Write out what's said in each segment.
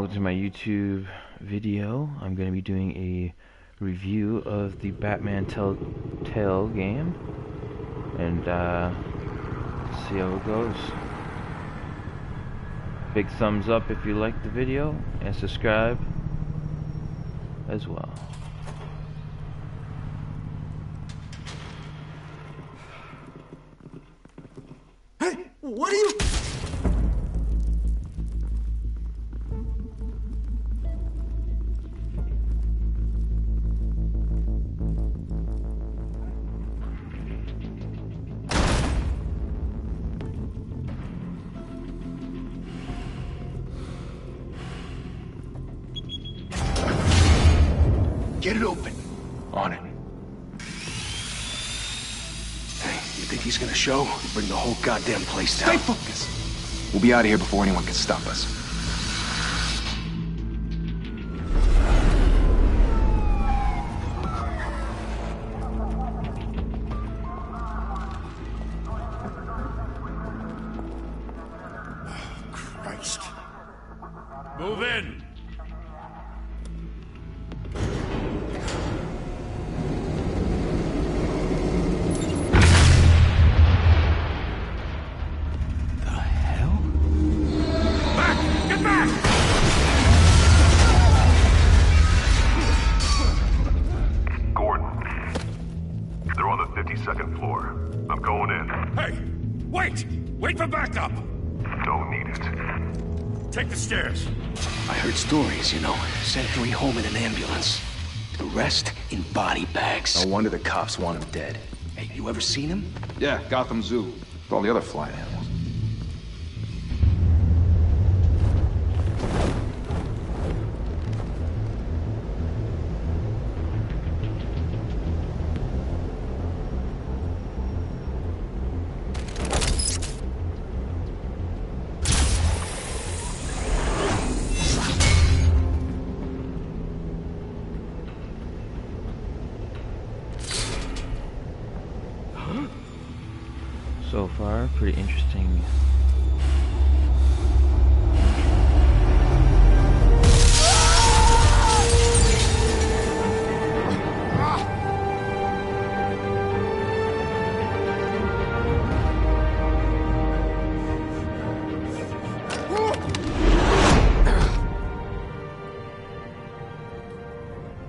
welcome to my YouTube video. I'm going to be doing a review of the Batman Telltale game, and see how it goes. Big thumbs up if you like the video, and subscribe as well. Hey, what are you... Get it open. On it. Hey, you think he's gonna show? Bring the whole goddamn place down. Stay focused. We'll be out of here before anyone can stop us. Christ. Move in! Second floor. I'm going in. Hey! Wait! Wait for backup! Don't need it. Take the stairs. I heard stories, you know. Sent 3 home in an ambulance. The rest in body bags. No wonder the cops want him dead. Hey, you ever seen him? Yeah, Gotham Zoo. With all the other flying animals. So far, pretty interesting.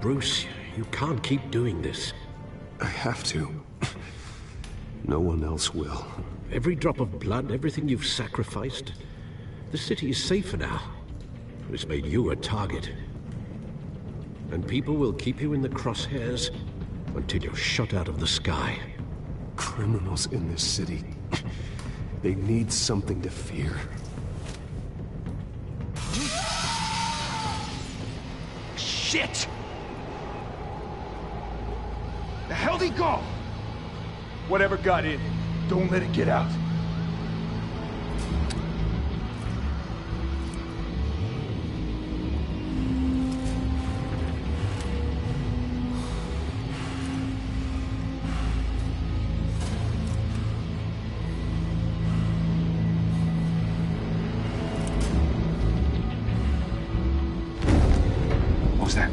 Bruce, you can't keep doing this. I have to. No one else will. Every drop of blood, everything you've sacrificed. The city is safer now. It's made you a target. And people will keep you in the crosshairs until you're shot out of the sky. Criminals in this city. They need something to fear. Shit! The hell'd he go? Whatever got in, don't let it get out. What was that?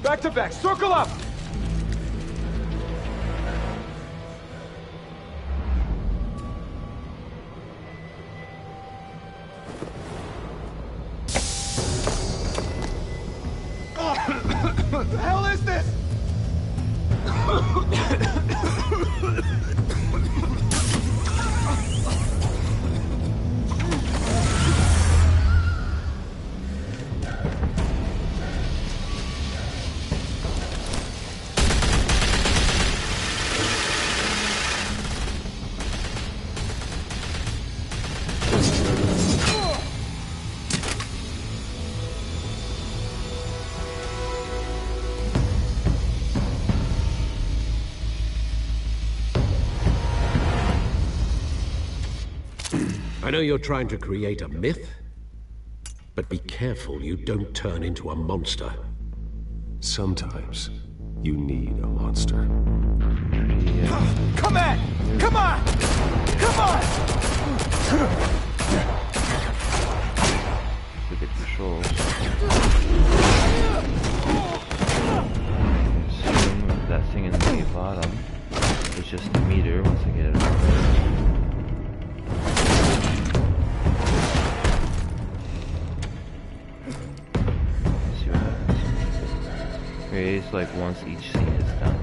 Back to back, circle up! What the hell is this? I know you're trying to create a myth, but be careful you don't turn into a monster. Sometimes you need a monster. Come on! Come on! Come on! Look at controls. Assume that thing in the bottom is just the meter once I get it out there. See what happens. Raise like once each scene is done.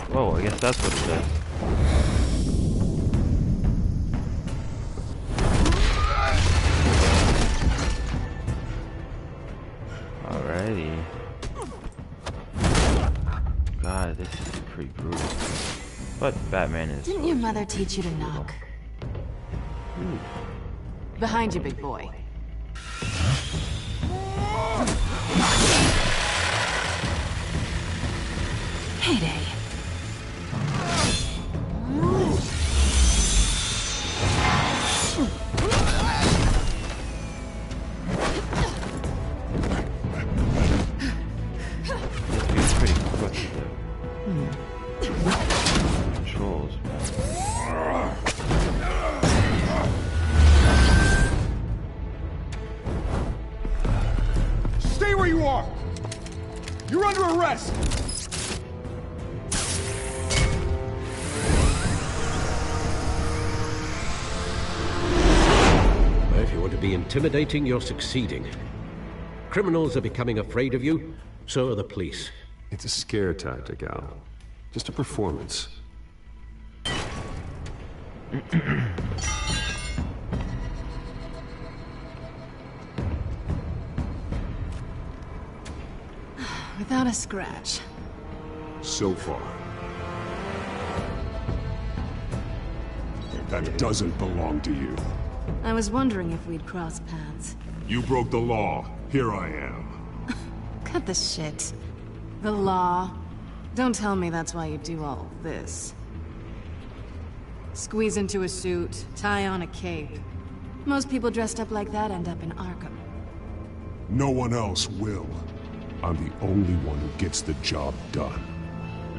Oh, I guess that's what it says. Alrighty. God, this is pretty brutal. But Batman is... Didn't your mother teach you to knock? Behind you, big boy. Heyday. This feels pretty quick with the controls, man. Stay where you are! You're under arrest! If you want to be intimidating, you're succeeding. Criminals are becoming afraid of you, so are the police. It's a scare tactic, Al. Just a performance. Without a scratch. So far. That doesn't belong to you. I was wondering if we'd cross paths. You broke the law. Here I am. Cut the shit. The law. Don't tell me that's why you do all this. Squeeze into a suit, tie on a cape. Most people dressed up like that end up in Arkham. No one else will. I'm the only one who gets the job done.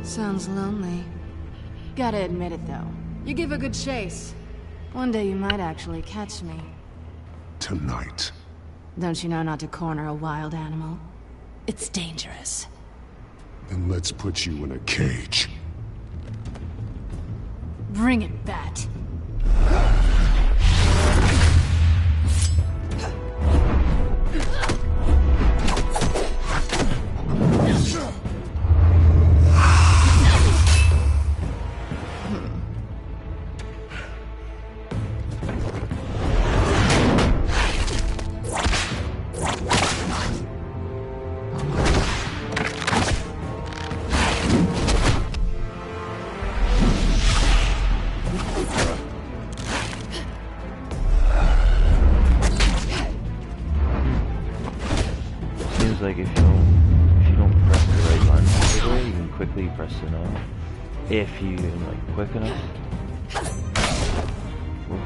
Sounds lonely. Gotta admit it, though. You give a good chase. One day you might actually catch me. Tonight. Don't you know not to corner a wild animal? It's dangerous. Then let's put you in a cage. Bring it, Bat. Like if you don't press the right button over there, you can quickly press the no. If you like quick enough. Oof.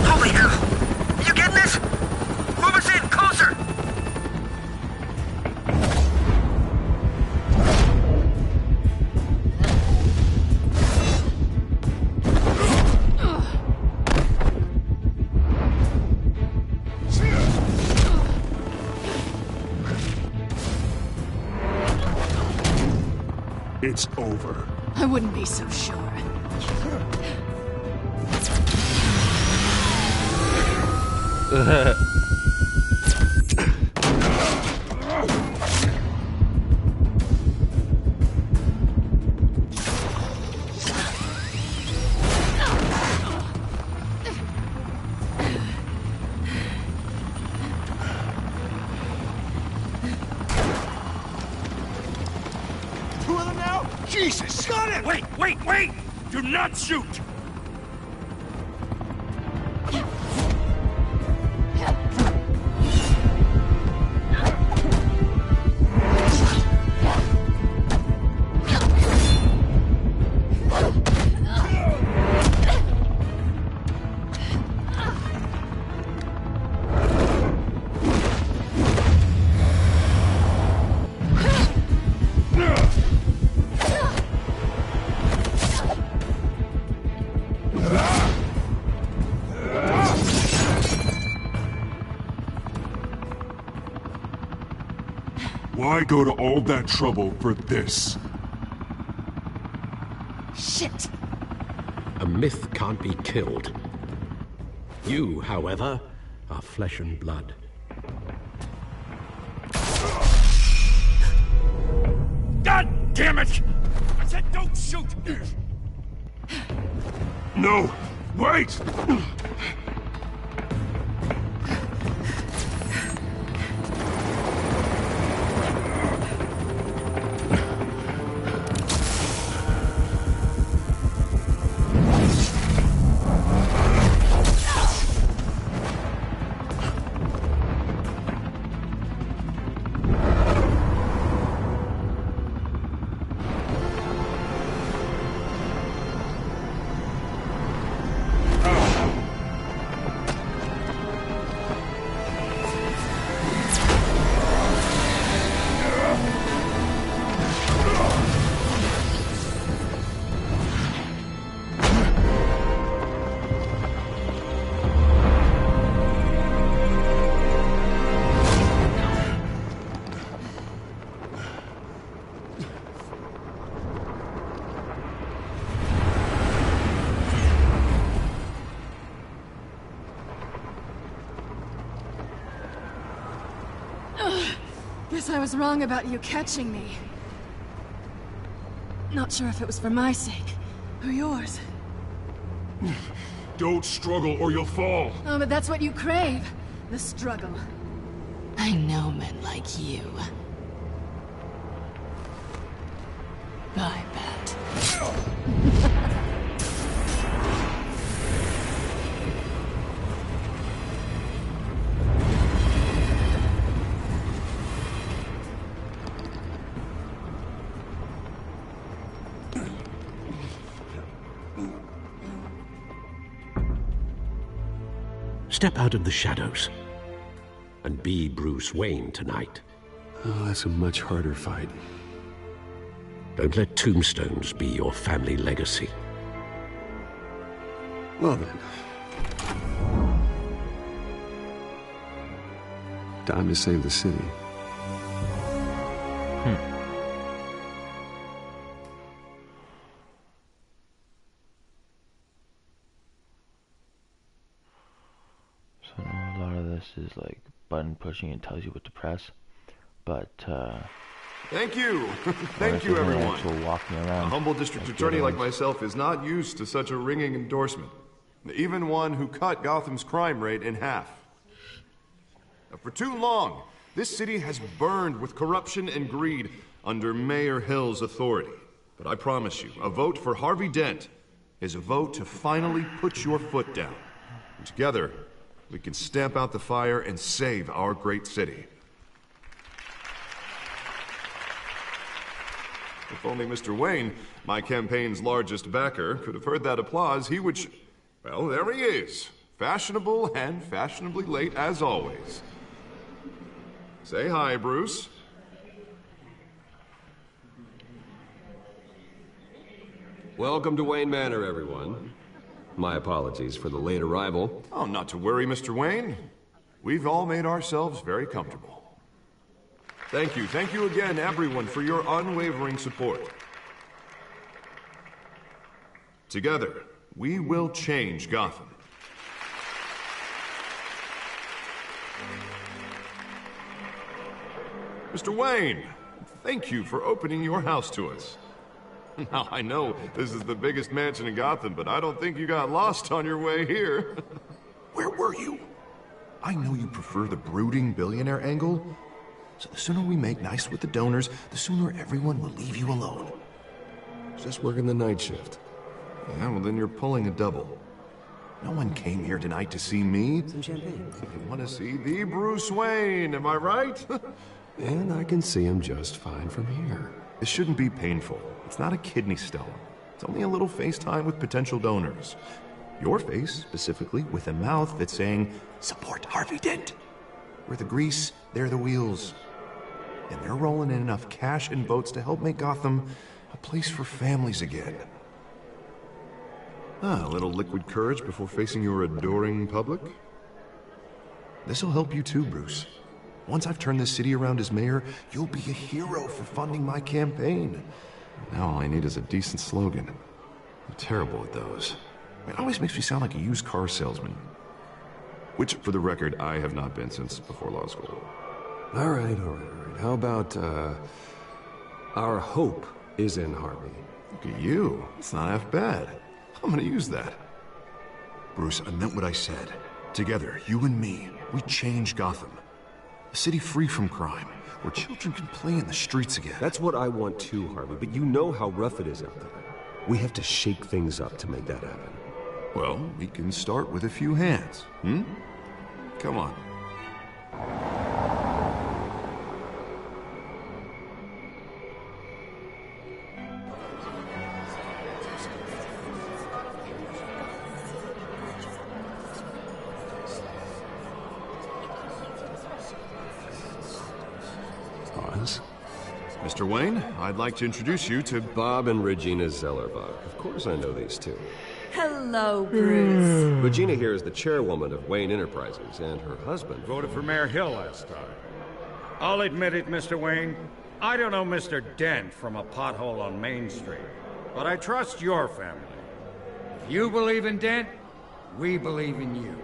Holy hell! You getting this? Move us in, closer! It's over. I wouldn't be so sure. Wait! Do not shoot! Why go to all that trouble for this? Shit! A myth can't be killed. You, however, are flesh and blood. God damn it! I said don't shoot! No! Wait! Guess I was wrong about you catching me. Not sure if it was for my sake, or yours. Don't struggle or you'll fall. Oh, but that's what you crave. The struggle. I know men like you. I bet. Step out of the shadows and be Bruce Wayne tonight. Oh, that's a much harder fight. Don't let tombstones be your family legacy. Well then. Time to save the city. So a lot of this is like button pushing and tells you what to press, but Thank you. Thank you, everyone. actual walking around. A humble district like attorney the like other ones. myself is not used to such a ringing endorsement. Even one who cut Gotham's crime rate in half. For too long, this city has burned with corruption and greed under Mayor Hill's authority. But I promise you, a vote for Harvey Dent is a vote to finally put your foot down. And together, we can stamp out the fire and save our great city. If only Mr. Wayne, my campaign's largest backer, could have heard that applause, he would well, there he is. Fashionable and fashionably late as always. Say hi, Bruce. Welcome to Wayne Manor, everyone. My apologies for the late arrival. Oh, not to worry, Mr. Wayne. We've all made ourselves very comfortable. Thank you again, everyone, for your unwavering support. Together, we will change Gotham. Mr. Wayne, thank you for opening your house to us. Now, I know this is the biggest mansion in Gotham, but I don't think you got lost on your way here. Where were you? I know you prefer the brooding billionaire angle, so the sooner we make nice with the donors, the sooner everyone will leave you alone. Just working the night shift. Yeah, well then you're pulling a double. No one came here tonight to see me. Some champagne. They want to see the Bruce Wayne, am I right? And I can see him just fine from here. This shouldn't be painful. It's not a kidney stone. It's only a little FaceTime with potential donors. Your face, specifically, with a mouth that's saying, support Harvey Dent. We're the grease, they're the wheels. And they're rolling in enough cash and votes to help make Gotham a place for families again. A little liquid courage before facing your adoring public. This'll help you too, Bruce. Once I've turned this city around as mayor, you'll be a hero for funding my campaign. Now all I need is a decent slogan. I'm terrible at those. It always makes me sound like a used car salesman. Which, for the record, I have not been since before law school. All right. How about, Our hope is in Harvey. Look at you. It's not half bad. I'm gonna use that. Bruce, I meant what I said. Together, you and me, we change Gotham. A city free from crime, where children can play in the streets again. That's what I want too, Harvey, but you know how rough it is out there. We have to shake things up to make that happen. Well, we can start with a few hands, Come on. Oz? Mr. Wayne, I'd like to introduce you to Bob and Regina Zellerbach. Of course I know these two. Hello, Bruce. Regina here is the chairwoman of Wayne Enterprises, and her husband... Voted for Mayor Hill last time. I'll admit it, Mr. Wayne. I don't know Mr. Dent from a pothole on Main Street, but I trust your family. If you believe in Dent, we believe in you.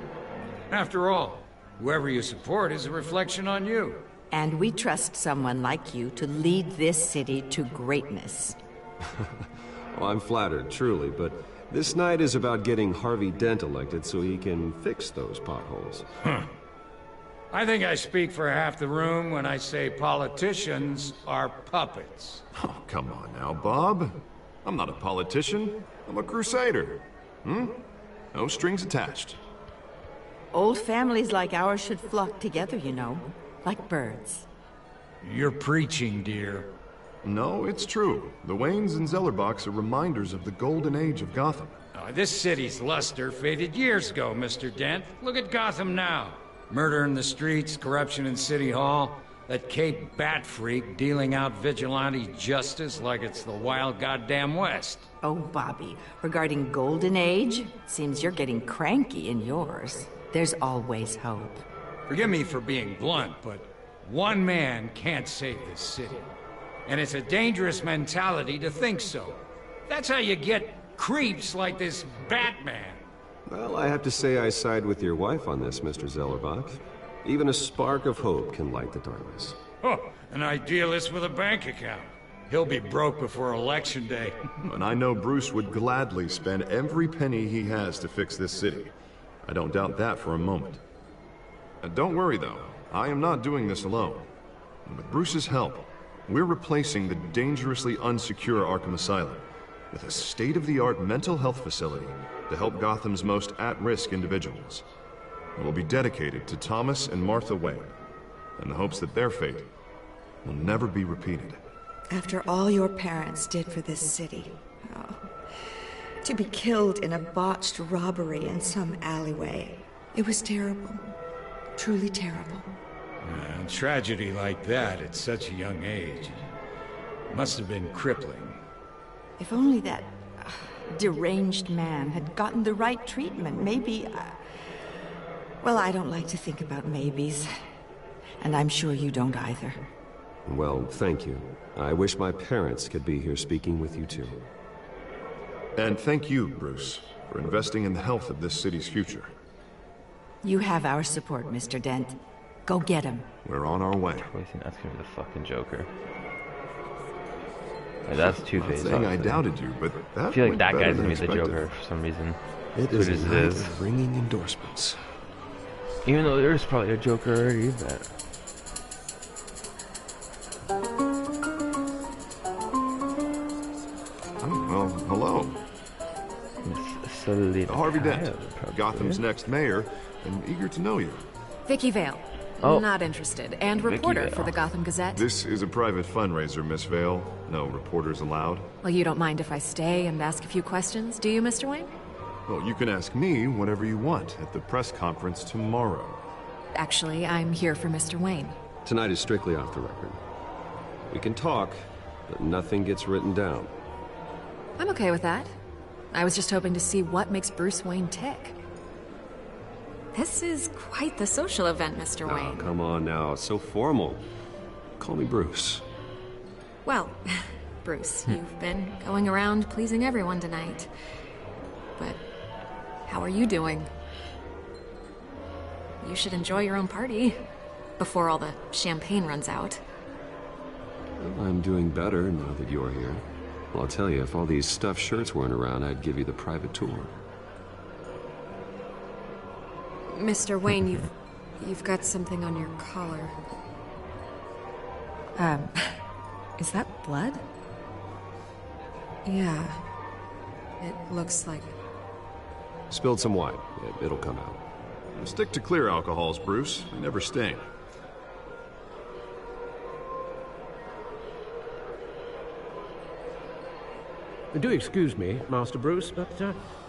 After all, whoever you support is a reflection on you. And we trust someone like you to lead this city to greatness. Well, I'm flattered, truly, but this night is about getting Harvey Dent elected so he can fix those potholes. I think I speak for half the room when I say politicians are puppets. Oh, come on now, Bob. I'm not a politician. I'm a crusader. No strings attached. Old families like ours should flock together, you know, like birds. You're preaching, dear. No, it's true. The Waynes and Zellerbachs are reminders of the golden age of Gotham. This city's luster faded years ago, Mr. Dent. Look at Gotham now. Murder in the streets, corruption in City Hall, that Cape Bat freak dealing out vigilante justice like it's the wild goddamn West. Oh, Bobby, regarding Golden Age, seems you're getting cranky in yours. There's always hope. Forgive me for being blunt, but one man can't save this city. And it's a dangerous mentality to think so. That's how you get creeps like this Batman. Well, I have to say I side with your wife on this, Mr. Zellerbach. Even a spark of hope can light the darkness. Oh, an idealist with a bank account. He'll be broke before Election Day. And I know Bruce would gladly spend every penny he has to fix this city. I don't doubt that for a moment. Don't worry, though. I am not doing this alone. And with Bruce's help, we're replacing the dangerously unsecure Arkham Asylum with a state-of-the-art mental health facility to help Gotham's most at-risk individuals. It will be dedicated to Thomas and Martha Wayne, in the hopes that their fate will never be repeated. After all your parents did for this city, to be killed in a botched robbery in some alleyway, it was terrible. Truly terrible. A tragedy like that at such a young age must have been crippling. If only that deranged man had gotten the right treatment, maybe... Well, I don't like to think about maybes. And I'm sure you don't either. Well, thank you. I wish my parents could be here speaking with you too. And thank you, Bruce, for investing in the health of this city's future. You have our support, Mr. Dent. Go get him. We're on our way. That's gonna be the fucking Joker. Like, that's Two-Face. I'm not saying I doubted you, but that I feel like went that better guy's than gonna be the expected. Joker for some reason. It is a night of ringing endorsements. Even though there's probably a Joker already, but... Well, hello. Harvey Dent, Gotham's next mayor, and eager to know you. Vicky Vale. Oh. Not interested. And Vicky reporter Vale. for the Gotham Gazette. This is a private fundraiser, Miss Vale. No reporters allowed. Well, you don't mind if I stay and ask a few questions, do you, Mr. Wayne? Well, you can ask me whatever you want at the press conference tomorrow. Actually, I'm here for Mr. Wayne. Tonight is strictly off the record. We can talk, but nothing gets written down. I'm okay with that. I was just hoping to see what makes Bruce Wayne tick. This is quite the social event, Mr. Oh, Wayne. come on now. It's so formal. Call me Bruce. Well, Bruce, you've been going around pleasing everyone tonight. But how are you doing? You should enjoy your own party before all the champagne runs out. Well, I'm doing better now that you're here. Well, I'll tell you, if all these stuffed shirts weren't around, I'd give you the private tour. Mr. Wayne, you've got something on your collar. Is that blood? Yeah. It looks like... Spilled some wine. It'll come out. Stick to clear alcohols, Bruce. They never stain. Do excuse me, Master Bruce, but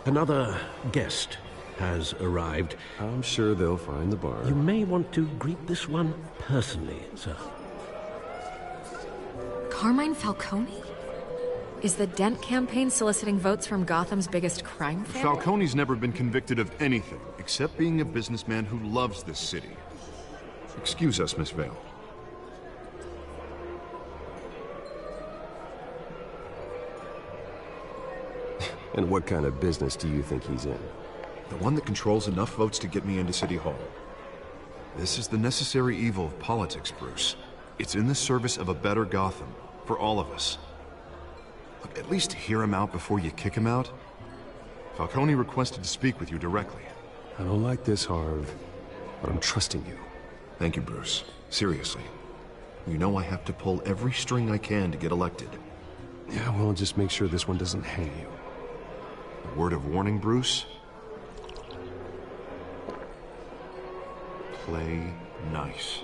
another guest has arrived. I'm sure they'll find the bar. You may want to greet this one personally, sir. Carmine Falcone? Is the Dent campaign soliciting votes from Gotham's biggest crime family? Falcone's never been convicted of anything, except being a businessman who loves this city. Excuse us, Miss Vale. And what kind of business do you think he's in? The one that controls enough votes to get me into City Hall. This is the necessary evil of politics, Bruce. It's in the service of a better Gotham, for all of us. Look, at least hear him out before you kick him out. Falcone requested to speak with you directly. I don't like this, Harv, but I'm trusting you. Thank you, Bruce. Seriously. You know I have to pull every string I can to get elected. Yeah, well, just make sure this one doesn't hang you. A word of warning, Bruce? Play nice.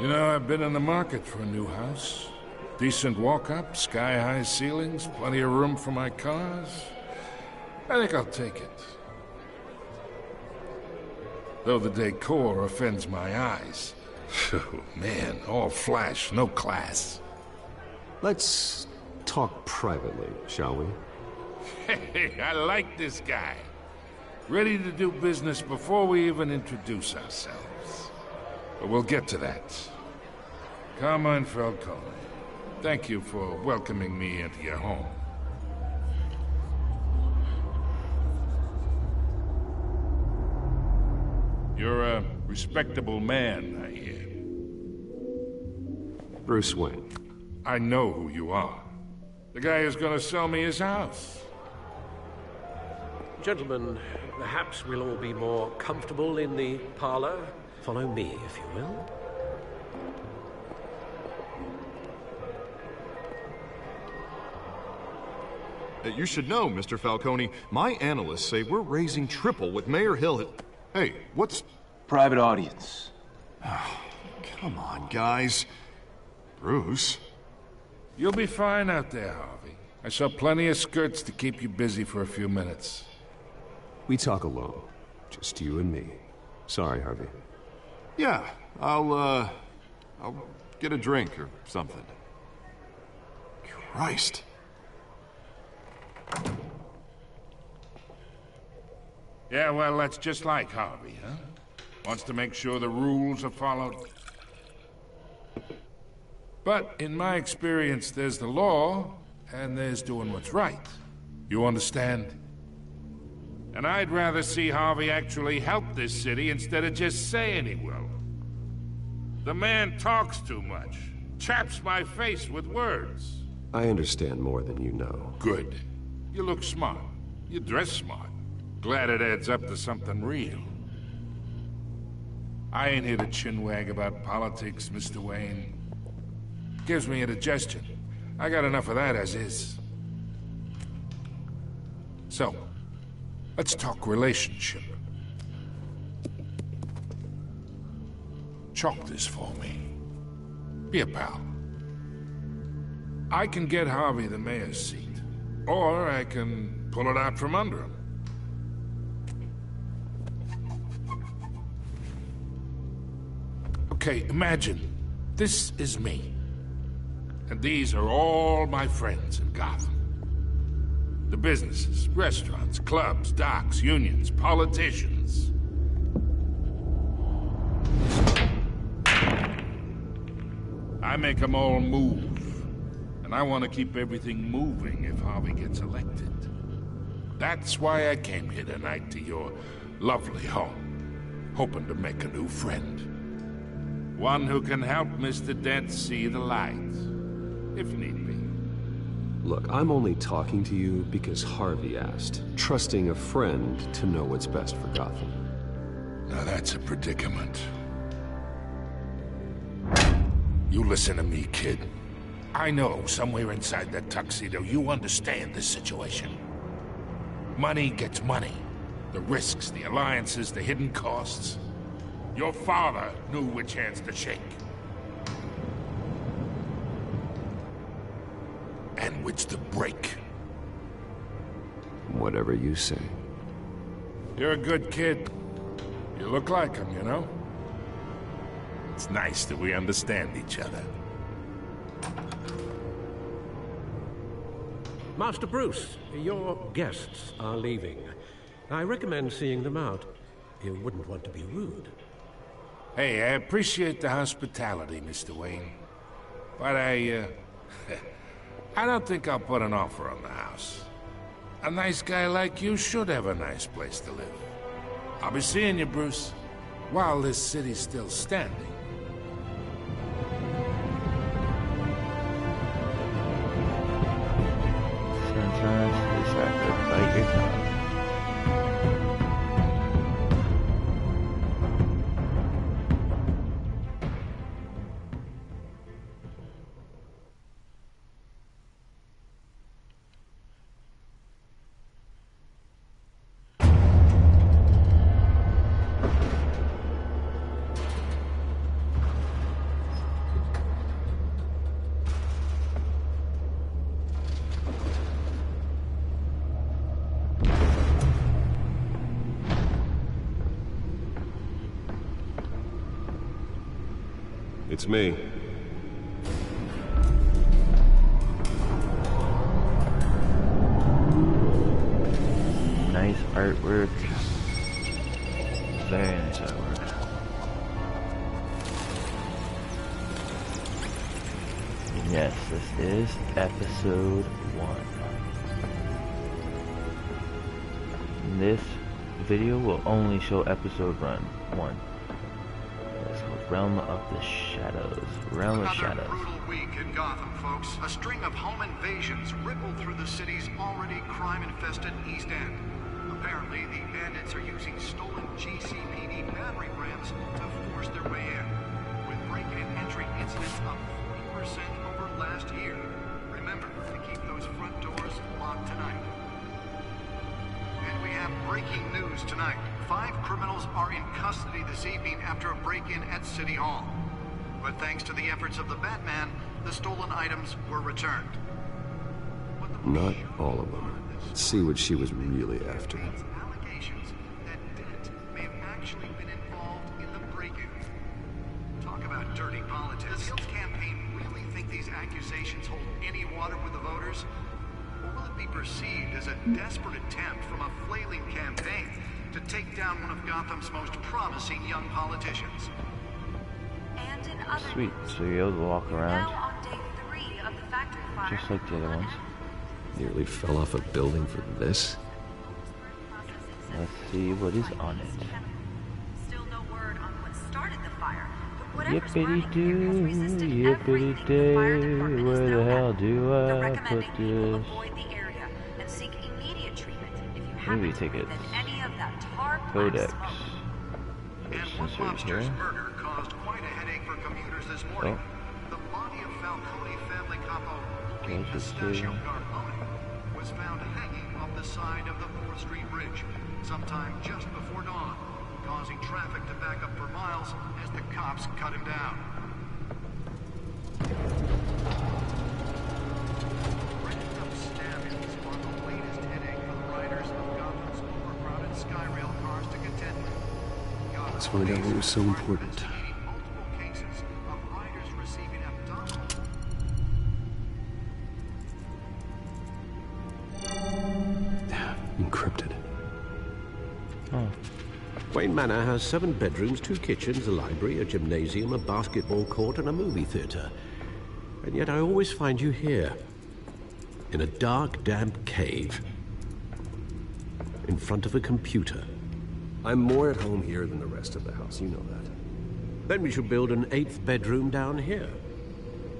You know, I've been in the market for a new house. Decent walk-up, sky-high ceilings, plenty of room for my cars. I think I'll take it. Though the decor offends my eyes. Oh, man, all flash, no class. Let's talk privately, shall we? Hey, I like this guy. Ready to do business before we even introduce ourselves. But we'll get to that. Carmine Falcone, thank you for welcoming me into your home. You're a respectable man, I hear. Bruce Wayne. I know who you are. The guy who's gonna sell me his house. Gentlemen, perhaps we'll all be more comfortable in the parlor. Follow me, if you will. You should know, Mr. Falcone, my analysts say we're raising triple with Mayor Hill. Hey, what's... Private audience. Oh, come on, guys. Bruce? You'll be fine out there, Harvey. I saw plenty of skirts to keep you busy for a few minutes. We talk alone. Just you and me. Sorry, Harvey. Yeah, I'll get a drink or something. Christ. Yeah, well, that's just like Harvey, huh? Wants to make sure the rules are followed. But in my experience, there's the law, and there's doing what's right. You understand? And I'd rather see Harvey actually help this city instead of just saying he will. The man talks too much. Chaps my face with words. I understand more than you know. Good. You look smart. You dress smart. Glad it adds up to something real. I ain't here to chinwag about politics, Mr. Wayne. Gives me indigestion. I got enough of that as is. So, let's talk relationship. Chalk this for me. Be a pal. I can get Harvey the mayor's seat, or I can pull it out from under him. Okay, imagine this is me, and these are all my friends in Gotham. The businesses, restaurants, clubs, docks, unions, politicians. I make them all move. And I want to keep everything moving if Harvey gets elected. That's why I came here tonight to your lovely home, hoping to make a new friend. One who can help Mr. Dent see the light, if need be. Look, I'm only talking to you because Harvey asked, trusting a friend to know what's best for Gotham. Now that's a predicament. You listen to me, kid. I know somewhere inside that tuxedo you understand this situation. Money gets money. The risks, the alliances, the hidden costs. Your father knew which hands to shake. And which to break. Whatever you say. You're a good kid. You look like him, you know? It's nice that we understand each other. Master Bruce, your guests are leaving. I recommend seeing them out. You wouldn't want to be rude. Hey, I appreciate the hospitality, Mr. Wayne. But I don't think I'll put an offer on the house. A nice guy like you should have a nice place to live. I'll be seeing you, Bruce, while this city's still standing. Sometimes it's like to bite your tongue. It's me. Nice artwork. Very nice artwork. Yes, this is episode 1. This video will only show episode 1. Realm of the Shadows. Realm of Shadows. Another brutal week in Gotham, folks. A string of home invasions rippled through the city's already crime-infested East End. Apparently, the bandits are using stolen GCPD battery rams to force their way in, with break-in and entry incidents up 40% over last year. Remember to keep those front doors locked tonight. And we have breaking news tonight. 5 criminals are in custody this evening after a break-in at City Hall. But thanks to the efforts of the Batman, the stolen items were returned. Not all of them. Let's see what she was really after. Allegations that Dent may have actually been involved in the break-in. Talk about dirty politics. Does Hill's campaign really think these accusations hold any water with the voters? Or will it be perceived as a desperate attempt from a flailing campaign to take down one of Gotham's most promising young politicians? And in other Sweet, so you're able to walk around, now on day 3 of the factory fire. just like the other ones. Nearly fell off a building for this. Let's see what is on it. Still no word on what started the fire, but whatever's Yippity burning here has doo, resisted yippity everything the fire day, department has where the thrown hell at it. do They're I put recommending people this? avoid the area and seek immediate treatment if you Movie happen to tickets. breathe in any of that tar black Codex. smoke. And one Censored mobster's here. murder caused quite a headache for commuters this morning. Oh. The body of Falcone family capo Joaquin Pistachio Garmoni was found hanging off the side of the 4th Street Bridge sometime just before dawn, causing traffic to back up for miles as the cops cut him down. Random stabbings are the latest headache for the riders of Gotham's overcrowded Skyrail cars to contend with. Let's find out what was so important. Multiple cases of riders receiving abdominal. Encrypted. Oh. Wayne Manor has 7 bedrooms, 2 kitchens, a library, a gymnasium, a basketball court, and a movie theater. And yet I always find you here. In a dark, damp cave. In front of a computer. I'm more at home here than the rest of the house, you know that. Then we should build an 8th bedroom down here.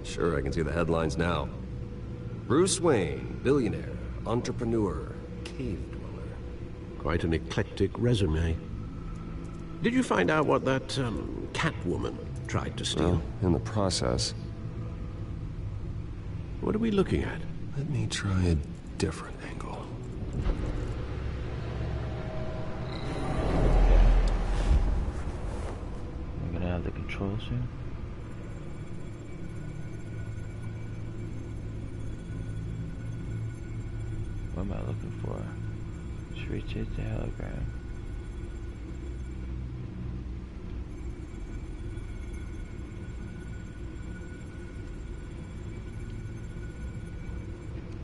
Sure, I can see the headlines now. Bruce Wayne, billionaire, entrepreneur, cave dweller. Quite an eclectic resume. Did you find out what that, Catwoman tried to steal? Well, in the process. What are we looking at? Let me try a different angle. I'm gonna have the controls here. What am I looking for? Just rotate the hologram.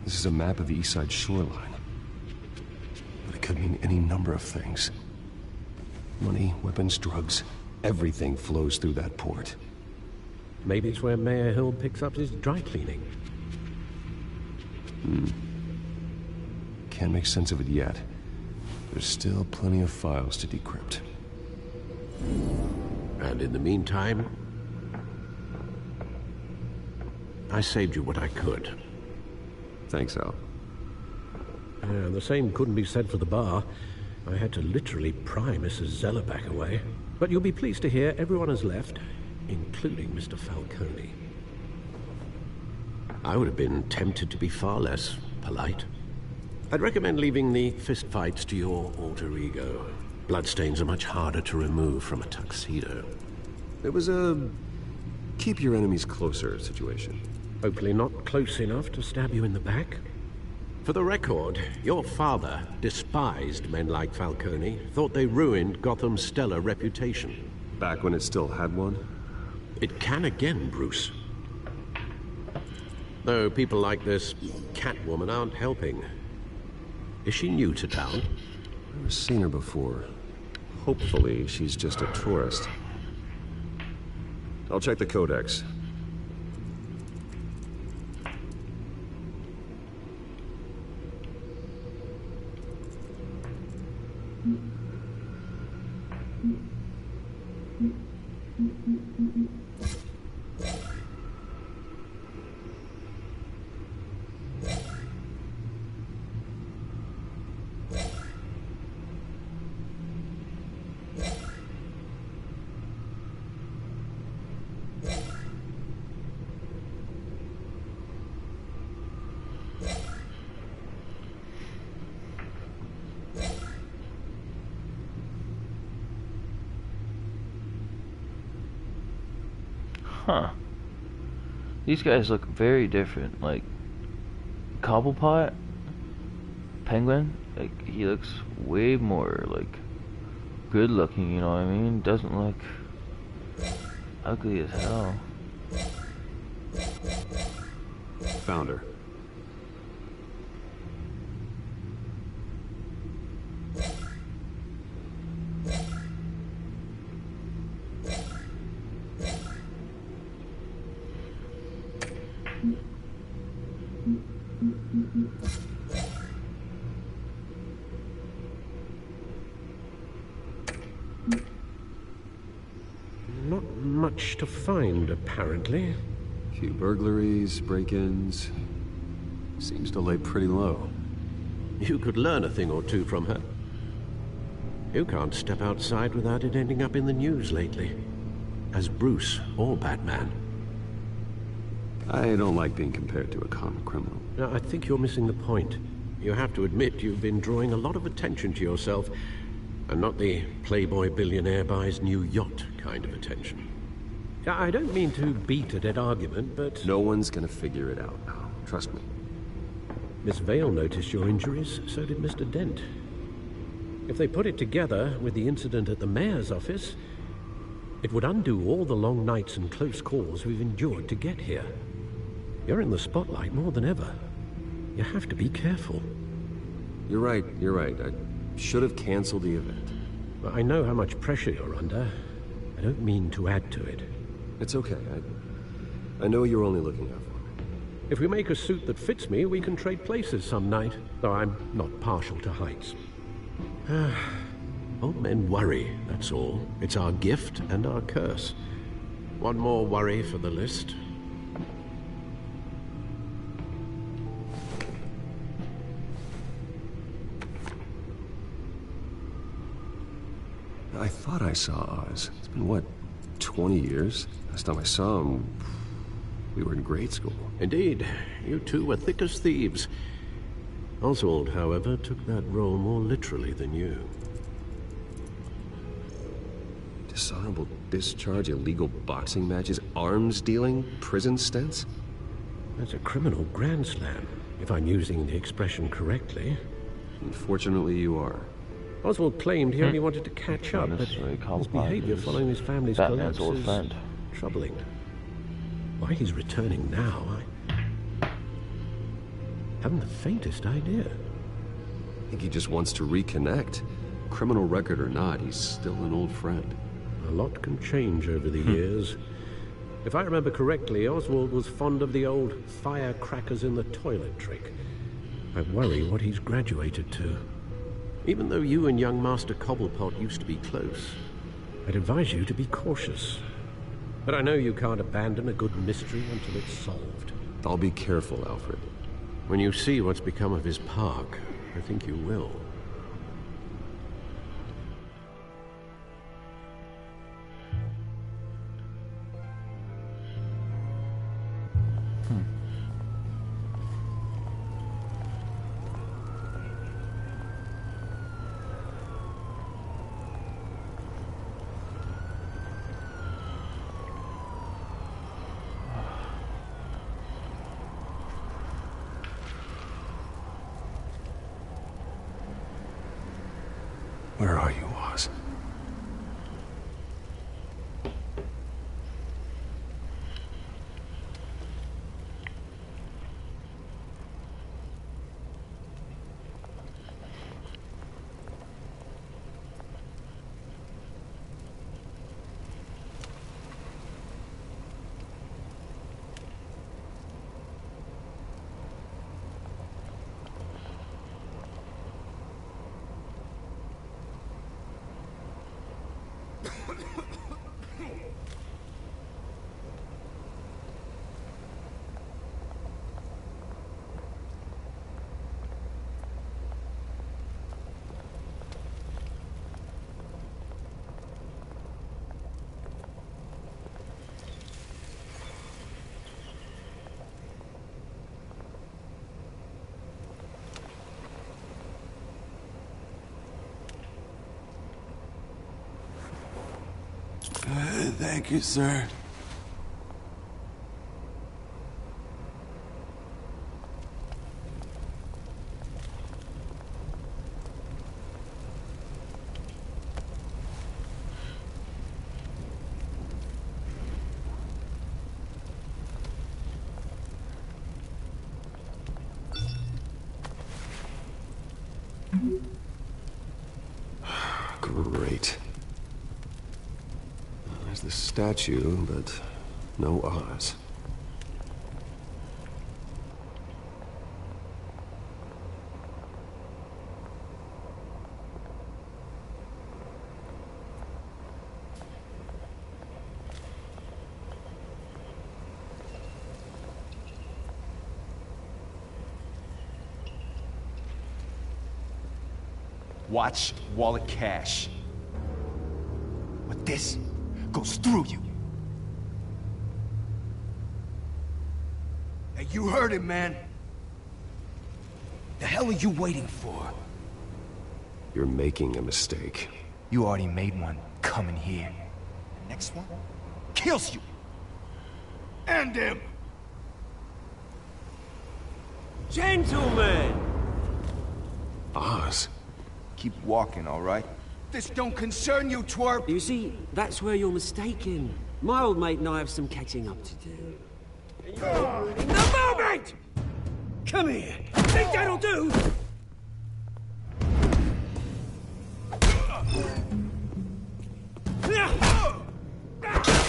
This is a map of the East Side shoreline. But it could mean any number of things. Money, weapons, drugs, everything flows through that port. Maybe it's where Mayor Hill picks up his dry cleaning. Can't make sense of it yet. There's still plenty of files to decrypt. And in the meantime, I saved you what I could. Thanks, Al. The same couldn't be said for the bar. I had to literally pry Mrs. Zeller back away. But you'll be pleased to hear everyone has left, including Mr. Falcone. I would have been tempted to be far less polite. I'd recommend leaving the fistfights to your alter ego. Bloodstains are much harder to remove from a tuxedo. It was a keep your enemies closer situation. Hopefully not close enough to stab you in the back. For the record, your father despised men like Falcone, thought they ruined Gotham's stellar reputation. Back when it still had one? It can again, Bruce. Though people like this Catwoman aren't helping. Is she new to town? Never seen her before. Hopefully, she's just a tourist. I'll check the codex. Huh. These guys look very different. Like, Cobblepot, Penguin, like, he looks way more, like, good looking, you know what I mean? Doesn't look ugly as hell. Found her. Not much to find, apparently. Few burglaries, break-ins. Seems to lay pretty low. You could learn a thing or two from her. You can't step outside without it ending up in the news lately. As Bruce or Batman. I don't like being compared to a common criminal. Now, I think you're missing the point. You have to admit you've been drawing a lot of attention to yourself, and not the playboy billionaire buys new yacht kind of attention. I don't mean to beat a dead argument, but... No one's gonna figure it out now. Trust me. Miss Vale noticed your injuries, so did Mr. Dent. If they put it together with the incident at the mayor's office, it would undo all the long nights and close calls we've endured to get here. You're in the spotlight more than ever. You have to be careful. You're right. I should have canceled the event. I know how much pressure you're under. I don't mean to add to it. It's okay. I know you're only looking out for me. If we make a suit that fits me, we can trade places some night, though I'm not partial to heights. Old men worry, that's all. It's our gift and our curse. One more worry for the list. I thought I saw Oz. It's been, what, 20 years? Last time I saw him, we were in grade school. Indeed. You two were thick as thieves. Oswald, however, took that role more literally than you. Dishonorable discharge, illegal boxing matches, arms dealing, prison stints? That's a criminal grand slam, if I'm using the expression correctly. Unfortunately, you are. Oswald claimed he only wanted to catch up, but his behavior following his family's collapse is troubling. Why he's returning now, I haven't the faintest idea. I think he just wants to reconnect. Criminal record or not, he's still an old friend. A lot can change over the years. If I remember correctly, Oswald was fond of the old firecrackers in the toilet trick. I worry what he's graduated to. Even though you and young Master Cobblepot used to be close, I'd advise you to be cautious. But I know you can't abandon a good mystery until it's solved. I'll be careful, Alfred. When you see what's become of his park, I think you will. Where are you, Oz? Thank you, sir. Great. There's the statue, but no Oz. Watch wallet cash. But this goes through you. You heard him, man. The hell are you waiting for? You're making a mistake. You already made one coming here. The next one kills you. End him! Gentlemen! Oz. Keep walking, all right? This don't concern you, twerp! You see, that's where you're mistaken. My old mate and I have some catching up to do. In the moment! Come here! Think that'll do?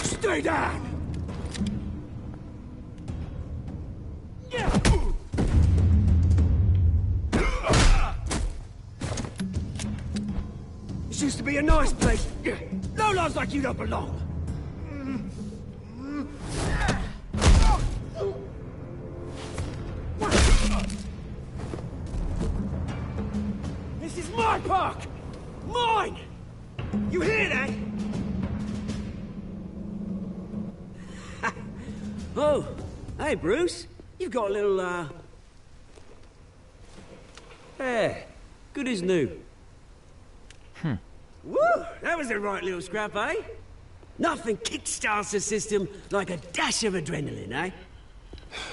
Stay down! This used to be a nice place. Lowlifes like you don't belong. This is my park! Mine! You hear that? Oh, hey, Bruce. You've got a little, Yeah, good as new. Woo! That was a right little scrap, eh? Nothing kickstarts the system like a dash of adrenaline, eh?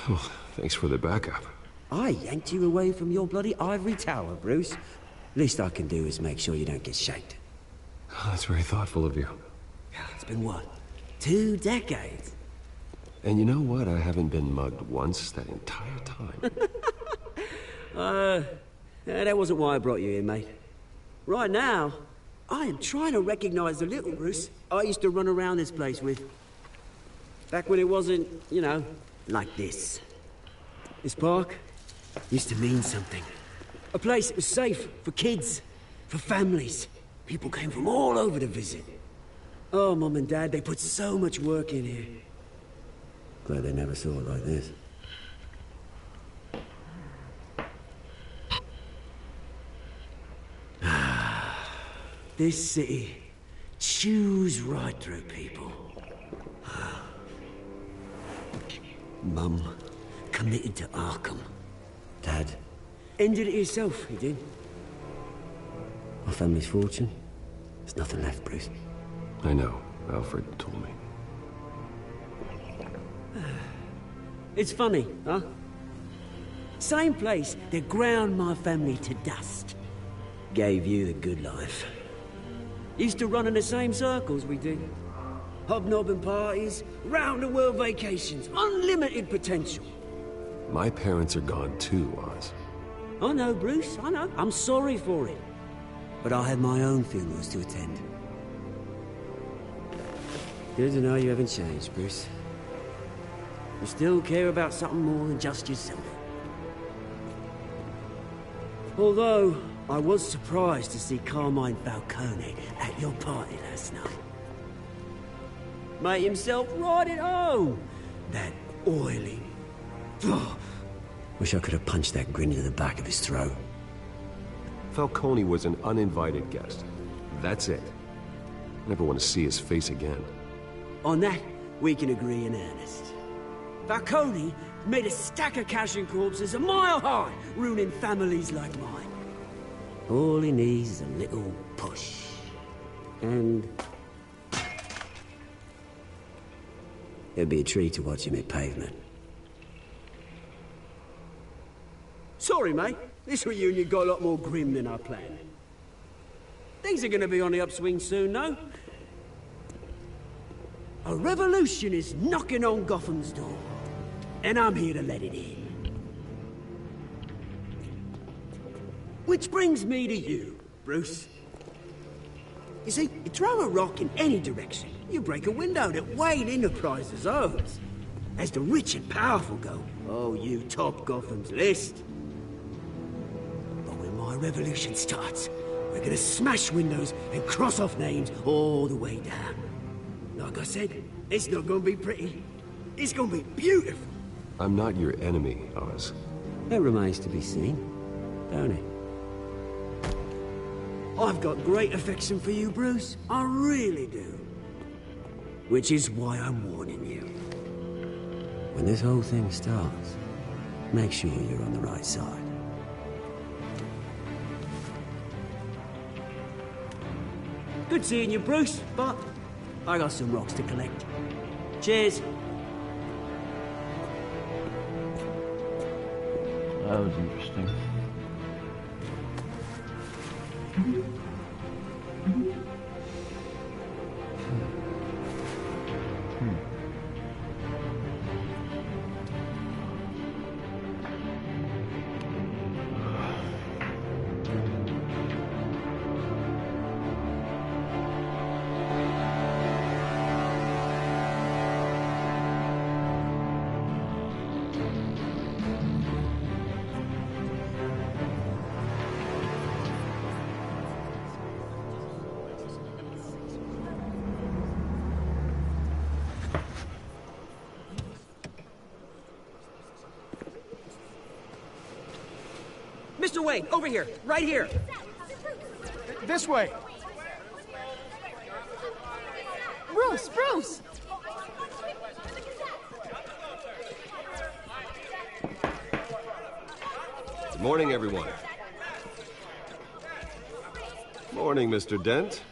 Well, thanks for the backup. I yanked you away from your bloody ivory tower, Bruce. Least I can do is make sure you don't get shanked. Oh, that's very thoughtful of you. It's been what? 2 decades? And you know what? I haven't been mugged once that entire time. That wasn't why I brought you here, mate. Right now, I am trying to recognize the little Bruce I used to run around this place with. Back when it wasn't, you know, like this. This park used to mean something. A place that was safe for kids, for families. People came from all over to visit. Oh, Mum and Dad, they put so much work in here. Glad they never saw it like this. This city chews right through people. Mum committed to Arkham. Dad ended it himself, he did. My family's fortune, there's nothing left, Bruce. I know. Alfred told me. It's funny, huh? Same place that ground my family to dust. Gave you the good life. Used to run in the same circles we did. Hobnobbing parties, round-the-world vacations, unlimited potential. My parents are gone too, Oz. I know, Bruce, I know. I'm sorry for it. But I had my own funerals to attend. Good to know you haven't changed, Bruce. You still care about something more than just yourself. Although, I was surprised to see Carmine Falcone at your party last night. Made himself right at home. That oily... Oh, wish I could have punched that grin into the back of his throat. Falcone was an uninvited guest. That's it. Never want to see his face again. On that, we can agree in earnest. Falcone made a stack of cash and corpses a mile high, ruining families like mine. All he needs is a little push. And... it'd be a treat to watch him hit pavement. Sorry, mate. This reunion got a lot more grim than I planned. Things are gonna be on the upswing soon, no? A revolution is knocking on Gotham's door. And I'm here to let it in. Which brings me to you, Bruce. You see, you throw a rock in any direction, you break a window that Wayne Enterprises owns. As the rich and powerful go, oh, you top Gotham's list. But when my revolution starts, we're gonna smash windows and cross off names all the way down. Like I said, it's not gonna be pretty. It's gonna be beautiful. I'm not your enemy, Oz. That remains to be seen, don't it? I've got great affection for you, Bruce. I really do. Which is why I'm warning you. When this whole thing starts, Make sure you're on the right side. Good seeing you, Bruce, but I got some rocks to collect. Cheers. That was interesting. Mr. Wayne, over here, right here. This way. Bruce! Good morning, everyone. Morning, Mr. Dent.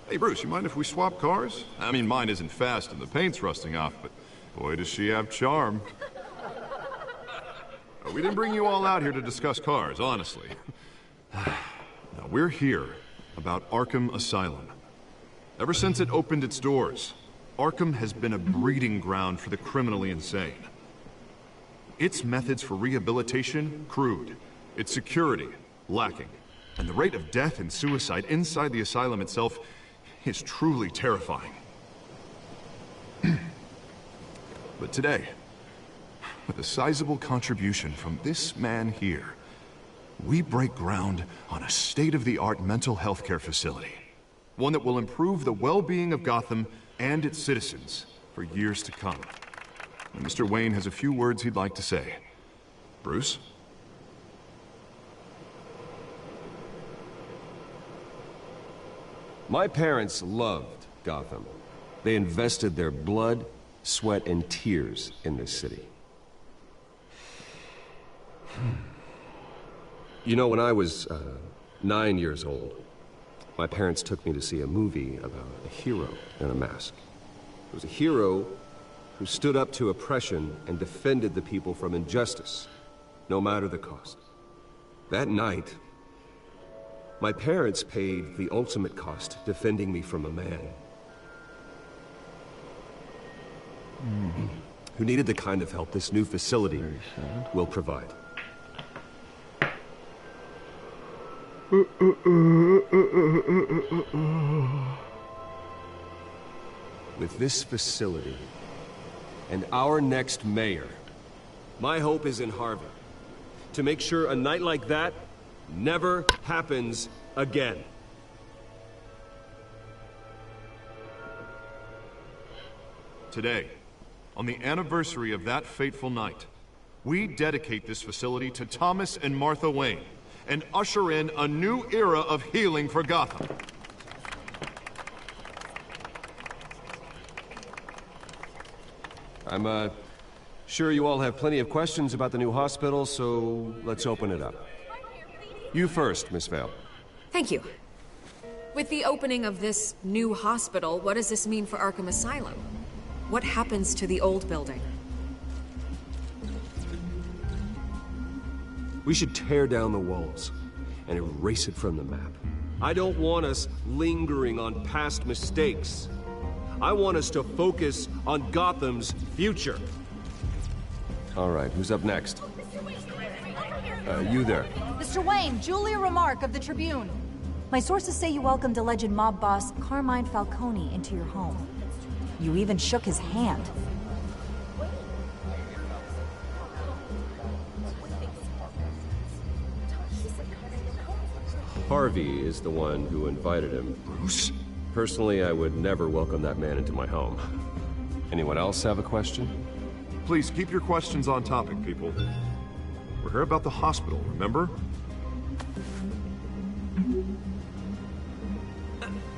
Hey, Bruce, you mind if we swap cars? I mean, mine isn't fast and the paint's rusting off, but boy, does she have charm. We didn't bring you all out here to discuss cars, honestly. Now, we're here about Arkham Asylum. Ever since it opened its doors, Arkham has been a breeding ground for the criminally insane. Its methods for rehabilitation, crude. Its security, lacking. And the rate of death and suicide inside the asylum itself is truly terrifying. But today, with a sizable contribution from this man here, we break ground on a state-of-the-art mental health care facility. One that will improve the well-being of Gotham and its citizens for years to come. And Mr. Wayne has a few words he'd like to say. Bruce? My parents loved Gotham. They invested their blood, sweat, and tears in this city. You know, when I was 9 years old, my parents took me to see a movie about a hero in a mask. It was a hero who stood up to oppression and defended the people from injustice, no matter the cost. That night, my parents paid the ultimate cost defending me from a man who needed the kind of help this new facility will provide. With this facility and our next mayor, my hope is in Harvey to make sure a night like that never happens again. Today, on the anniversary of that fateful night, we dedicate this facility to Thomas and Martha Wayne and usher in a new era of healing for Gotham. I'm sure you all have plenty of questions about the new hospital, so let's open it up. You first, Miss Vale. Thank you. With the opening of this new hospital, what does this mean for Arkham Asylum? What happens to the old building? We should tear down the walls and erase it from the map. I don't want us lingering on past mistakes. I want us to focus on Gotham's future. All right, who's up next? You there. Mr. Wayne, Julia Remark of the Tribune. My sources say you welcomed alleged mob boss Carmine Falcone into your home. You even shook his hand. Harvey is the one who invited him. Bruce? Personally, I would never welcome that man into my home. Anyone else have a question? Please keep your questions on topic, people. We're here about the hospital, remember?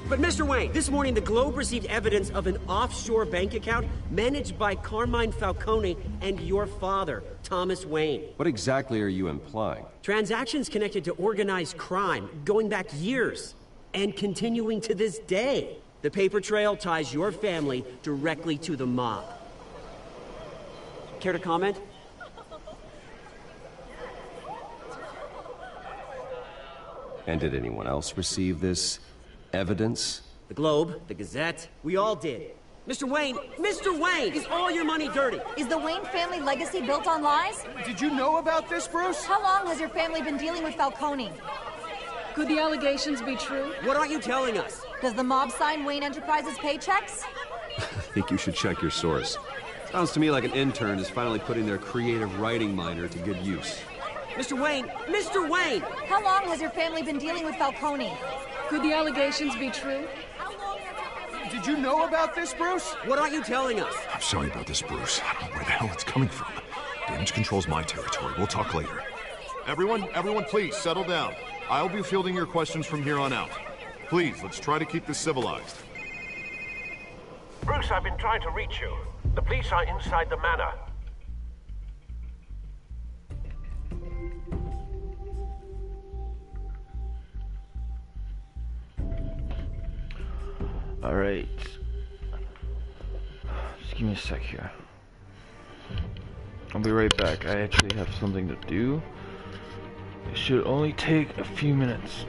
But Mr. Wayne, this morning the Globe received evidence of an offshore bank account managed by Carmine Falcone and your father, Thomas Wayne. What exactly are you implying? Transactions connected to organized crime going back years and continuing to this day. The paper trail ties your family directly to the mob. Care to comment? And did anyone else receive this evidence? The Globe, the Gazette, we all did. Mr. Wayne, is all your money dirty? Is the Wayne family legacy built on lies? Did you know about this, Bruce? How long has your family been dealing with Falcone? Could the allegations be true? What aren't you telling us? Does the mob sign Wayne Enterprises paychecks? I think you should check your source. Sounds to me like an intern is finally putting their creative writing minor to good use. Mr. Wayne! How long has your family been dealing with Falcone? Could the allegations be true? Did you know about this, Bruce? What aren't you telling us? I'm sorry about this, Bruce. I don't know where the hell it's coming from. Damage control's my territory. We'll talk later. Everyone, please, settle down. I'll be fielding your questions from here on out. Please, let's try to keep this civilized. Bruce, I've been trying to reach you. The police are inside the manor. Alright. Just give me a sec here. I'll be right back. I actually have something to do. It should only take a few minutes.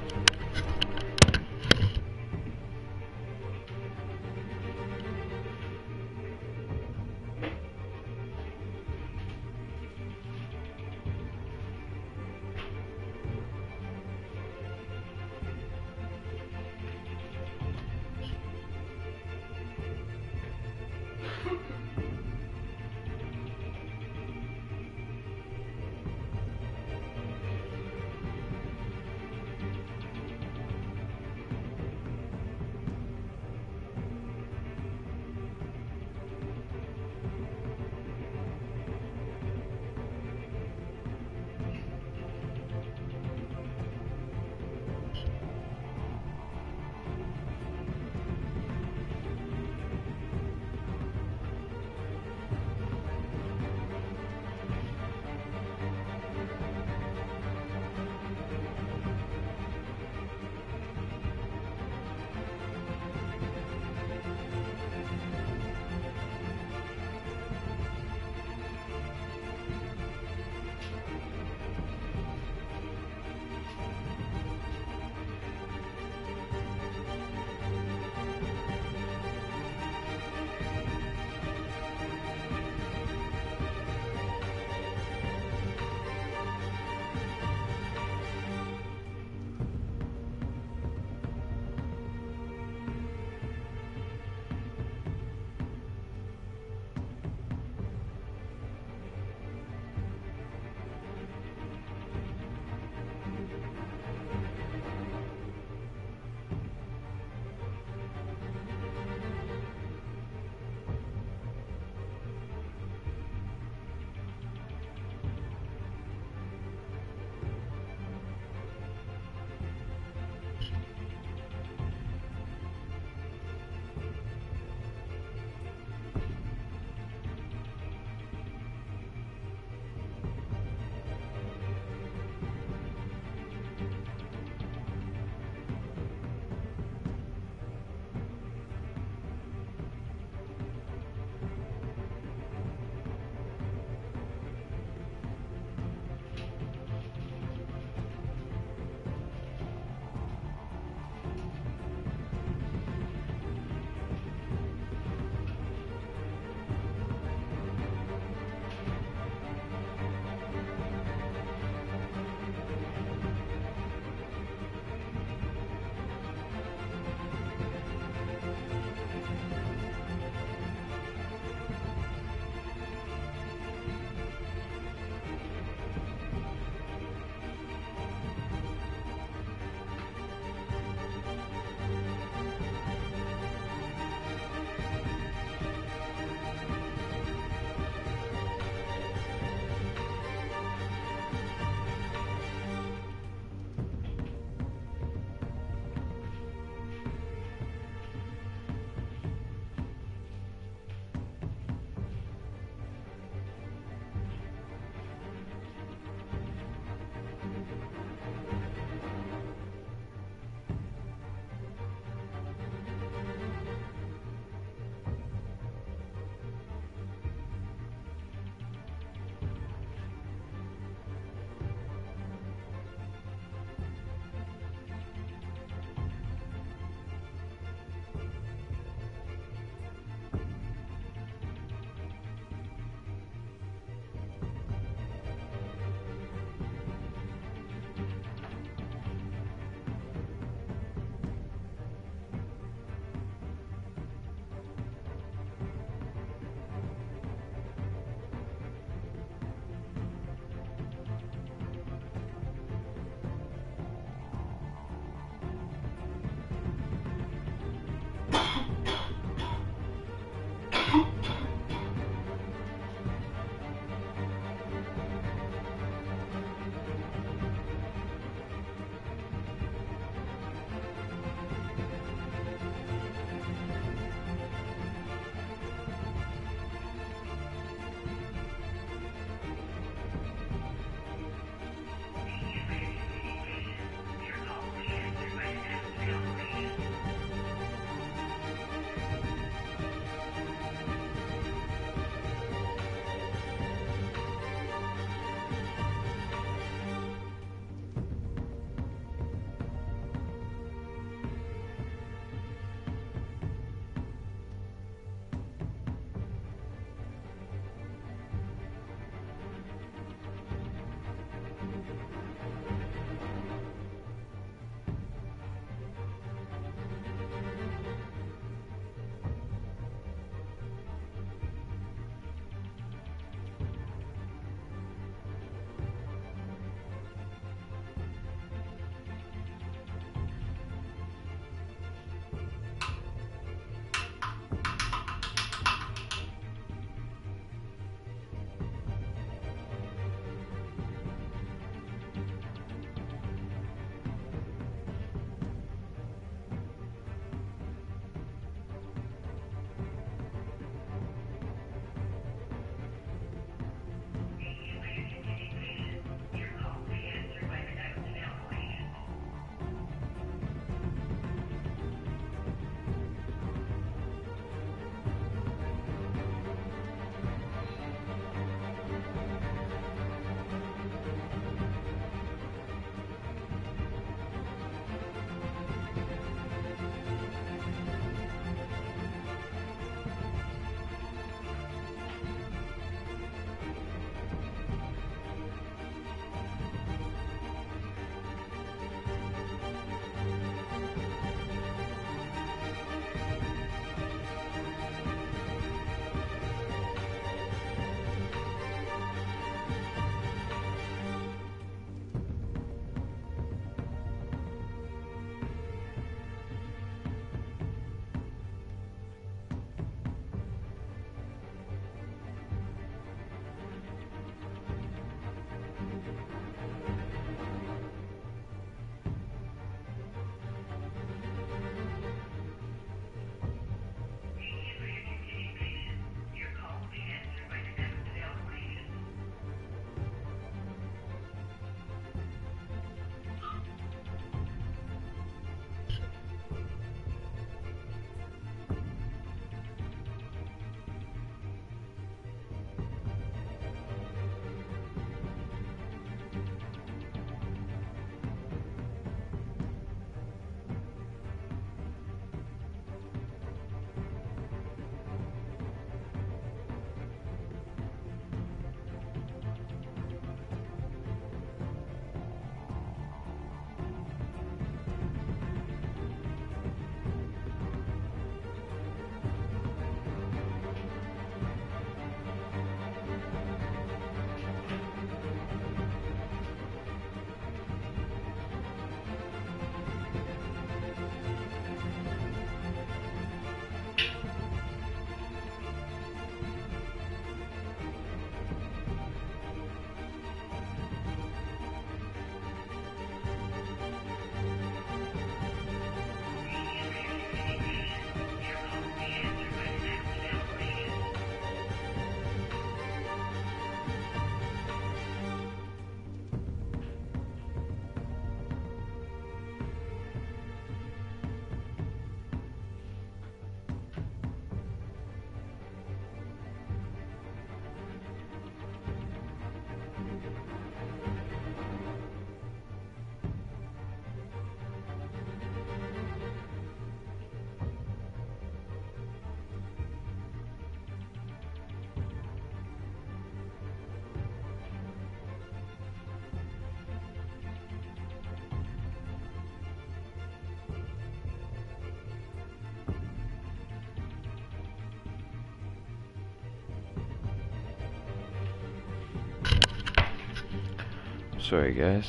Sorry guys,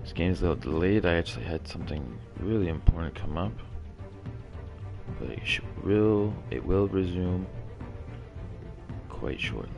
this game's a little delayed. I actually had something really important come up, but it will resume quite shortly.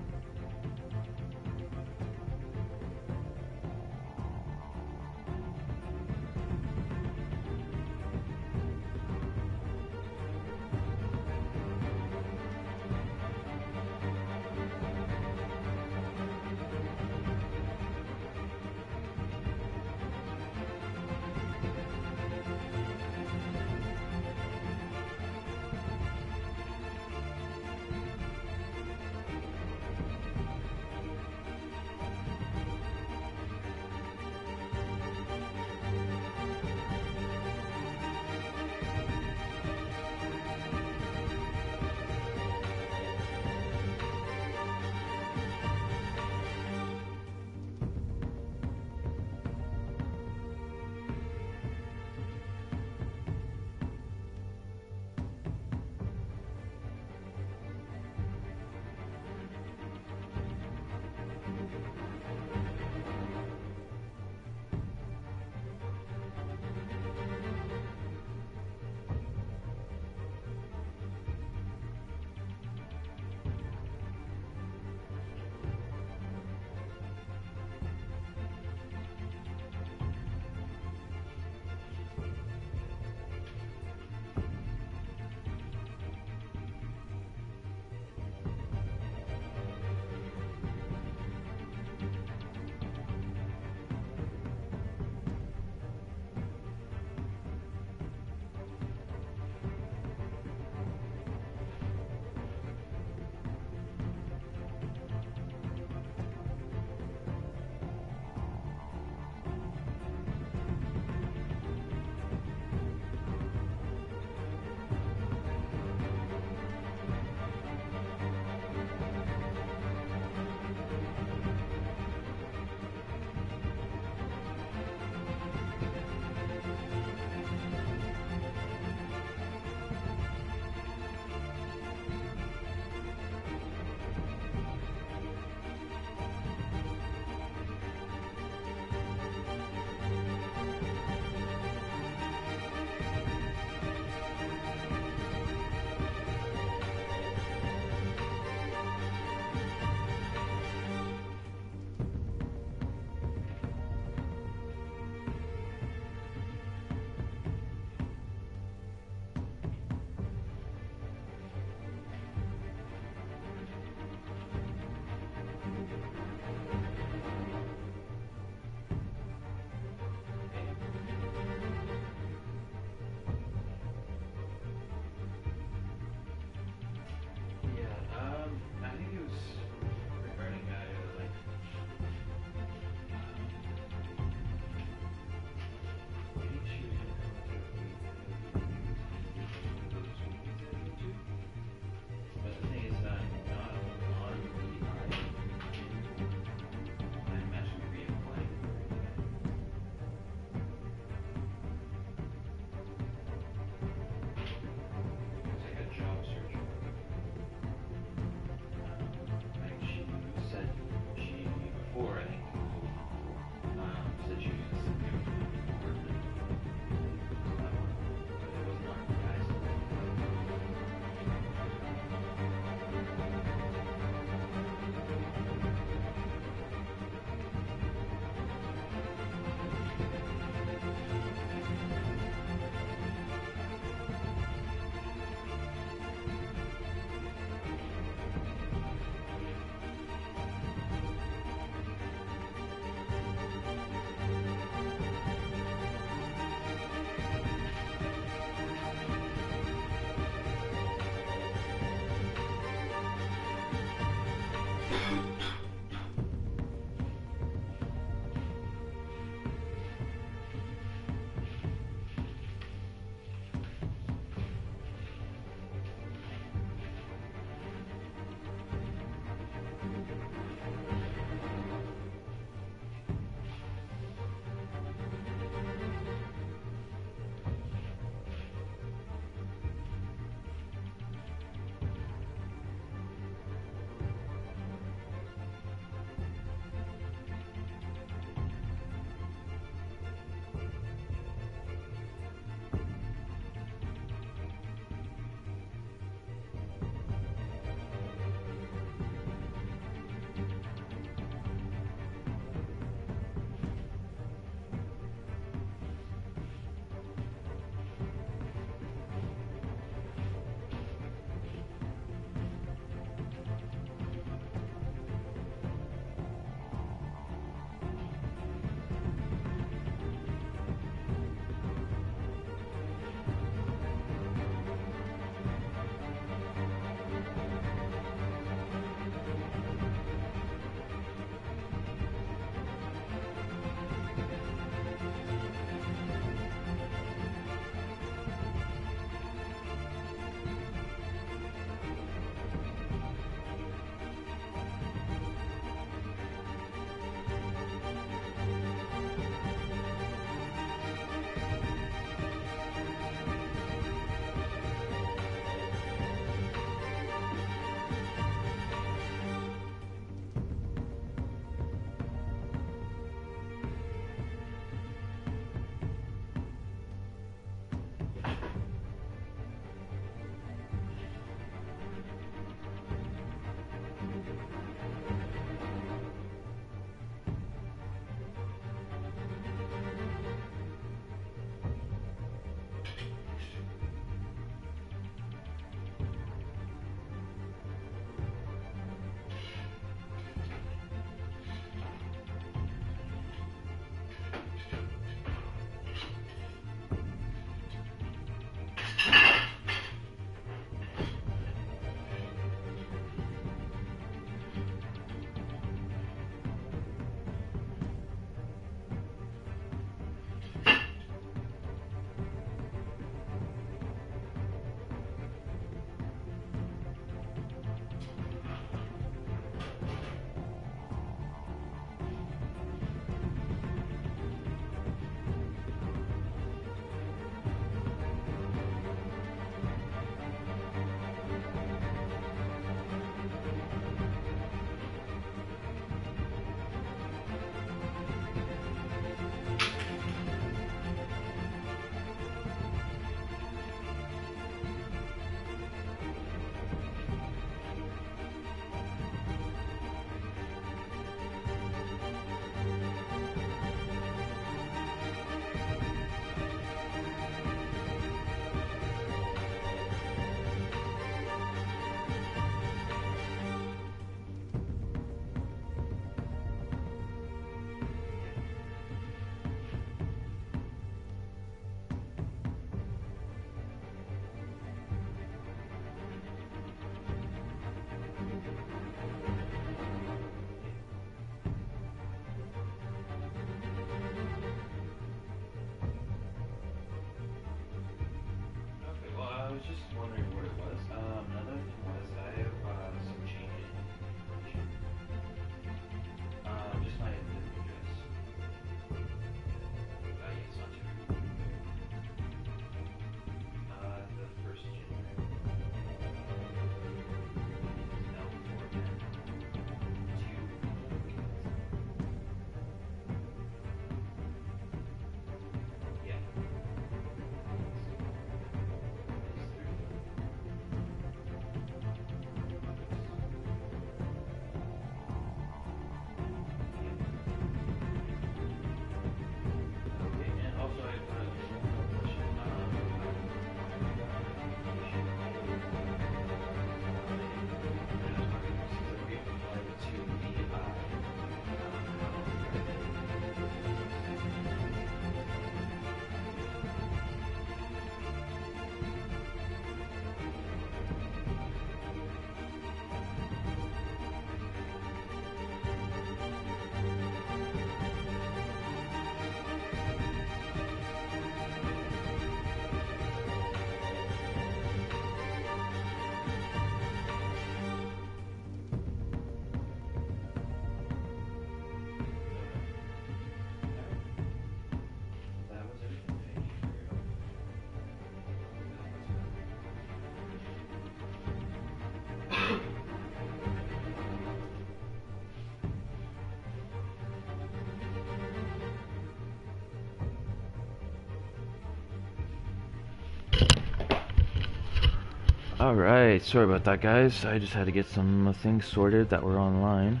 Alright, sorry about that, guys. I just had to get some things sorted that were online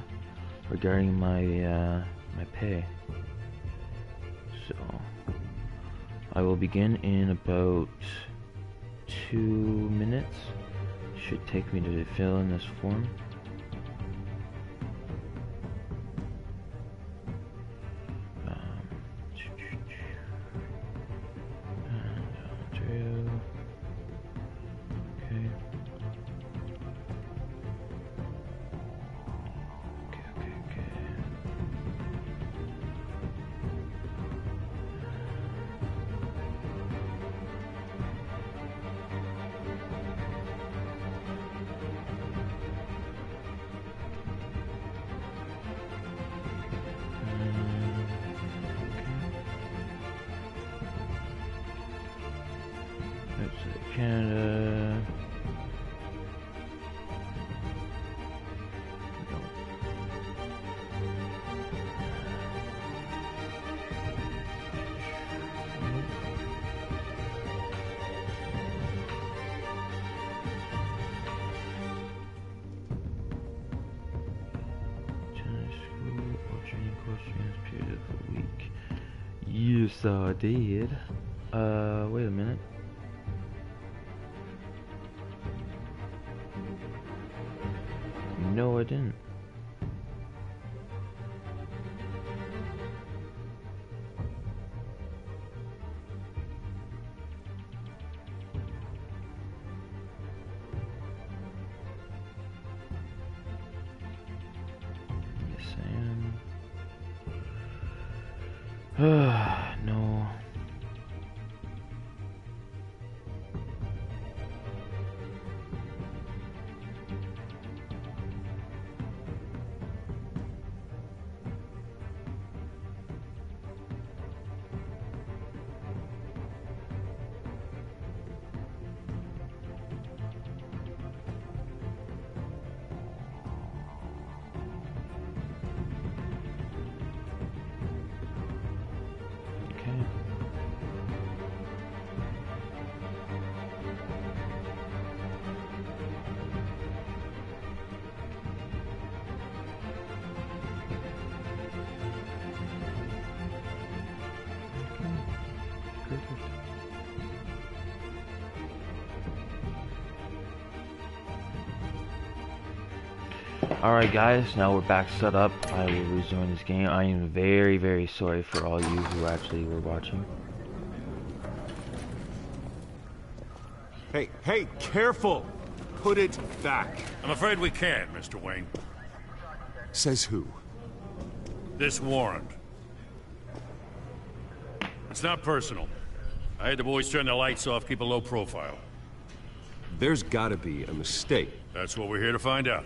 regarding my my pay. So I will begin in about 2 minutes. Should take me to fill in this form. Canada. Yes, I did. Wait a minute. No, I didn't. Yes, I am. No. Alright guys, now we're back set up. I will resume this game. I am very, very sorry for all you who actually were watching. Hey, careful! Put it back. I'm afraid we can't, Mr. Wayne. Says who? This warrant. It's not personal. I had the boys turn the lights off, keep a low profile. There's gotta be a mistake. That's what we're here to find out.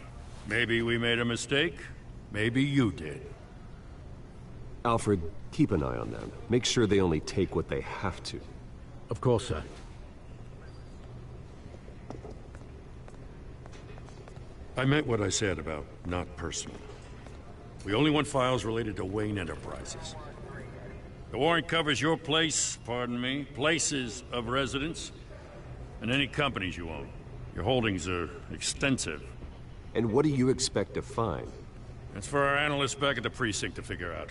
Maybe we made a mistake. Maybe you did. Alfred, keep an eye on them. Make sure they only take what they have to. Of course, sir. I meant what I said about not personal. We only want files related to Wayne Enterprises. The warrant covers your place, pardon me, places of residence, and any companies you own. Your holdings are extensive. And what do you expect to find? That's for our analysts back at the precinct to figure out.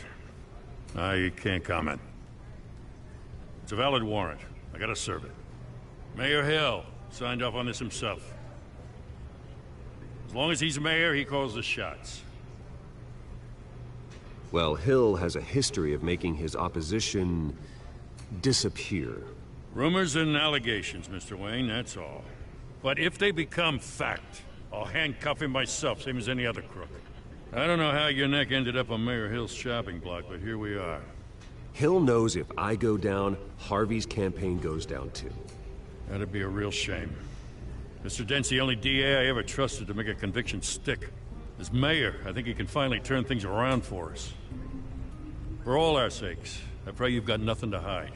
I can't comment. It's a valid warrant. I gotta serve it. Mayor Hill signed off on this himself. As long as he's mayor, he calls the shots. Well, Hill has a history of making his opposition disappear. Rumors and allegations, Mr. Wayne, that's all. But if they become fact, I'll handcuff him myself, same as any other crook. I don't know how your neck ended up on Mayor Hill's shopping block, but here we are. Hill knows if I go down, Harvey's campaign goes down too. That'd be a real shame. Mr. Dent's the only DA I ever trusted to make a conviction stick. As mayor, I think he can finally turn things around for us. For all our sakes, I pray you've got nothing to hide.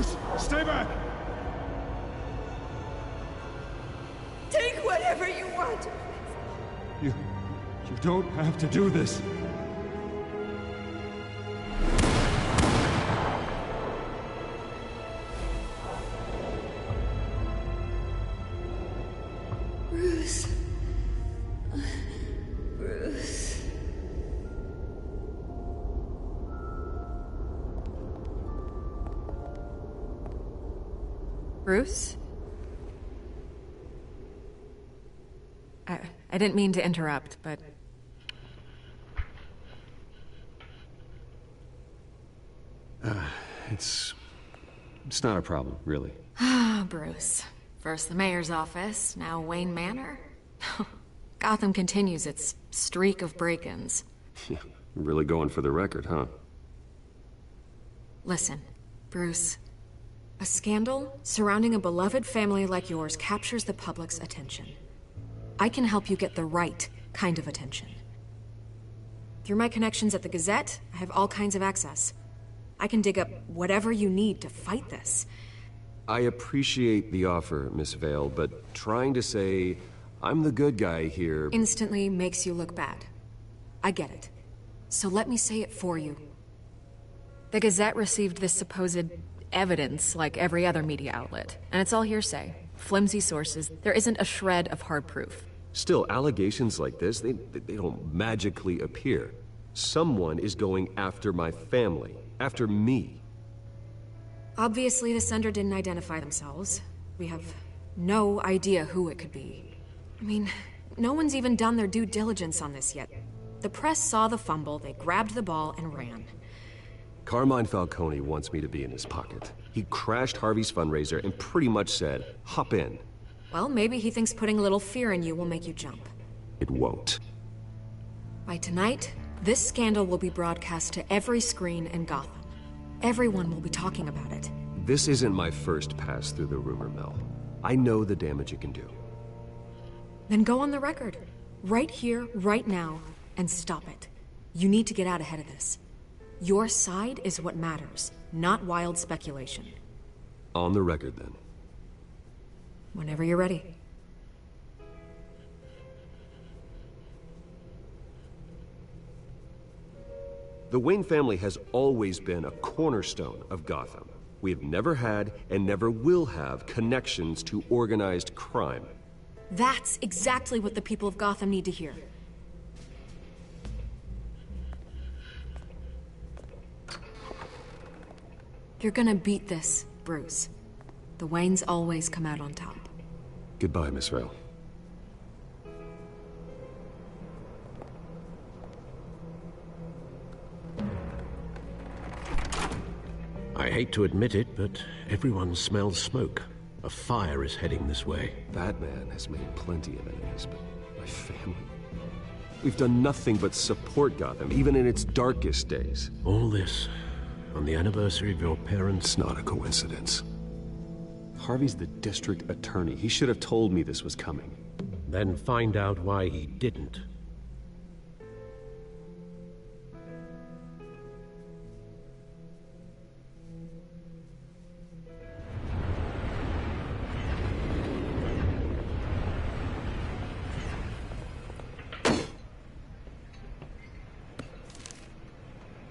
Bruce, stay back! Take whatever you want. You don't have to do this. Bruce. Bruce. Bruce? I didn't mean to interrupt, but... It's not a problem, really. Ah, Bruce. First the mayor's office, now Wayne Manor. Gotham continues its streak of break-ins. Really going for the record, huh? Listen, Bruce. A scandal surrounding a beloved family like yours captures the public's attention. I can help you get the right kind of attention. Through my connections at the Gazette, I have all kinds of access. I can dig up whatever you need to fight this. I appreciate the offer, Miss Vale, but trying to say I'm the good guy here... Instantly makes you look bad. I get it. So let me say it for you. The Gazette received this supposed evidence like every other media outlet, and it's all hearsay. Flimsy sources. There isn't a shred of hard proof. Still, allegations like this, they don't magically appear. Someone is going after my family, after me. Obviously, the sender didn't identify themselves. We have no idea who it could be. I mean, no one's even done their due diligence on this yet. The press saw the fumble, they grabbed the ball and ran. Carmine Falcone wants me to be in his pocket. He crashed Harvey's fundraiser and pretty much said, hop in. Well, maybe he thinks putting a little fear in you will make you jump. It won't. By tonight, this scandal will be broadcast to every screen in Gotham. Everyone will be talking about it. This isn't my first pass through the rumor mill. I know the damage it can do. Then go on the record. Right here, right now, and stop it. You need to get out ahead of this. Your side is what matters, not wild speculation. On the record, then. Whenever you're ready. The Wayne family has always been a cornerstone of Gotham. We have never had and never will have connections to organized crime. That's exactly what the people of Gotham need to hear. You're gonna beat this, Bruce. The Waynes always come out on top. Goodbye, Miss Vale. I hate to admit it, but everyone smells smoke. A fire is heading this way. Batman has made plenty of enemies, but my family... We've done nothing but support Gotham, even in its darkest days. All this on the anniversary of your parents'... It's not a coincidence. Harvey's the district attorney. He should have told me this was coming. Then find out why he didn't.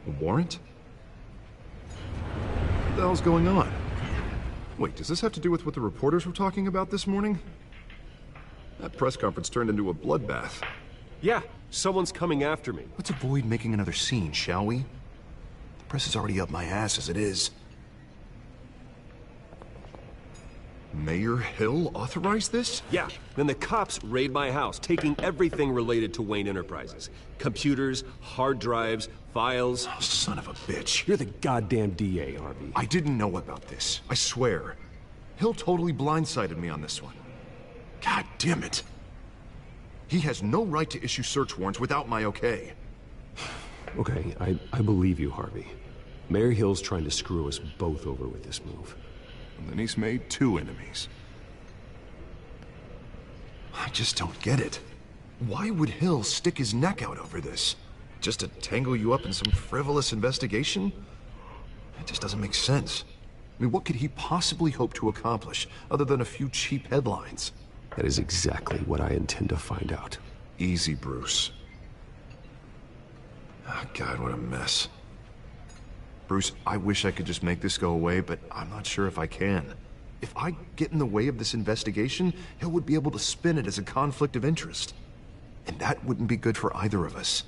A warrant? What the hell's going on? Wait, does this have to do with what the reporters were talking about this morning? That press conference turned into a bloodbath. Yeah, someone's coming after me. Let's avoid making another scene, shall we? The press is already up my ass as it is. Mayor Hill authorized this? Yeah, then the cops raid my house, taking everything related to Wayne Enterprises. Computers, hard drives, files. Oh, son of a bitch. You're the goddamn DA, Harvey. I didn't know about this. I swear. Hill totally blindsided me on this one. God damn it. He has no right to issue search warrants without my okay. Okay, I believe you, Harvey. Mayor Hill's trying to screw us both over with this move. And then he's made two enemies. I just don't get it. Why would Hill stick his neck out over this? Just to tangle you up in some frivolous investigation? It just doesn't make sense. I mean, what could he possibly hope to accomplish other than a few cheap headlines? That is exactly what I intend to find out. Easy, Bruce. Oh, God, what a mess. Bruce, I wish I could just make this go away, but I'm not sure if I can. If I get in the way of this investigation, Hill would be able to spin it as a conflict of interest. And that wouldn't be good for either of us.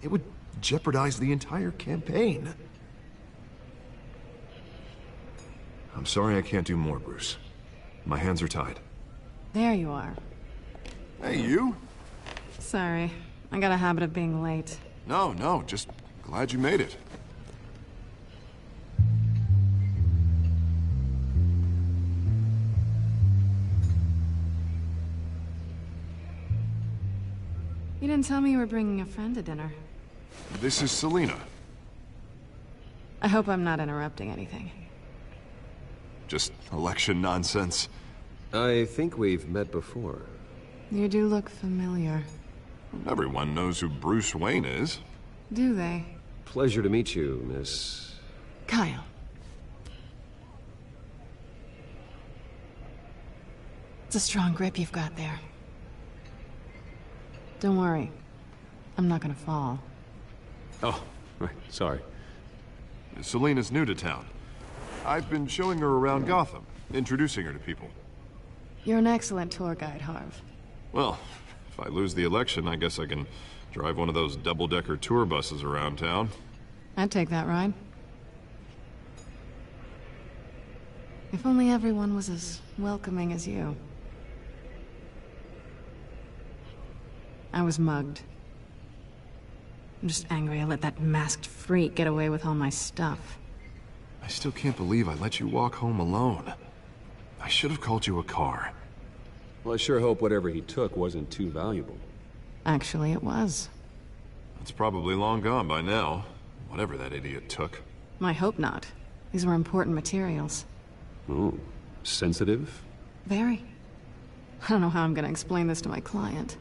It would jeopardize the entire campaign. I'm sorry I can't do more, Bruce. My hands are tied. There you are. Hey, you? Sorry. I got a habit of being late. No, just glad you made it. You didn't tell me you were bringing a friend to dinner. This is Selina. I hope I'm not interrupting anything. Just election nonsense. I think we've met before. You do look familiar. Everyone knows who Bruce Wayne is. Do they? Pleasure to meet you, Miss... Kyle. It's a strong grip you've got there. Don't worry. I'm not gonna fall. Oh, right, sorry. Selina's new to town. I've been showing her around Gotham, introducing her to people. You're an excellent tour guide, Harv. Well, if I lose the election, I guess I can drive one of those double-decker tour buses around town. I'd take that ride. If only everyone was as welcoming as you. I was mugged. I'm just angry I let that masked freak get away with all my stuff. I still can't believe I let you walk home alone. I should have called you a car. Well, I sure hope whatever he took wasn't too valuable. Actually, it was. It's probably long gone by now, whatever that idiot took. I hope not. These were important materials. Ooh, sensitive? Very. I don't know how I'm gonna explain this to my client.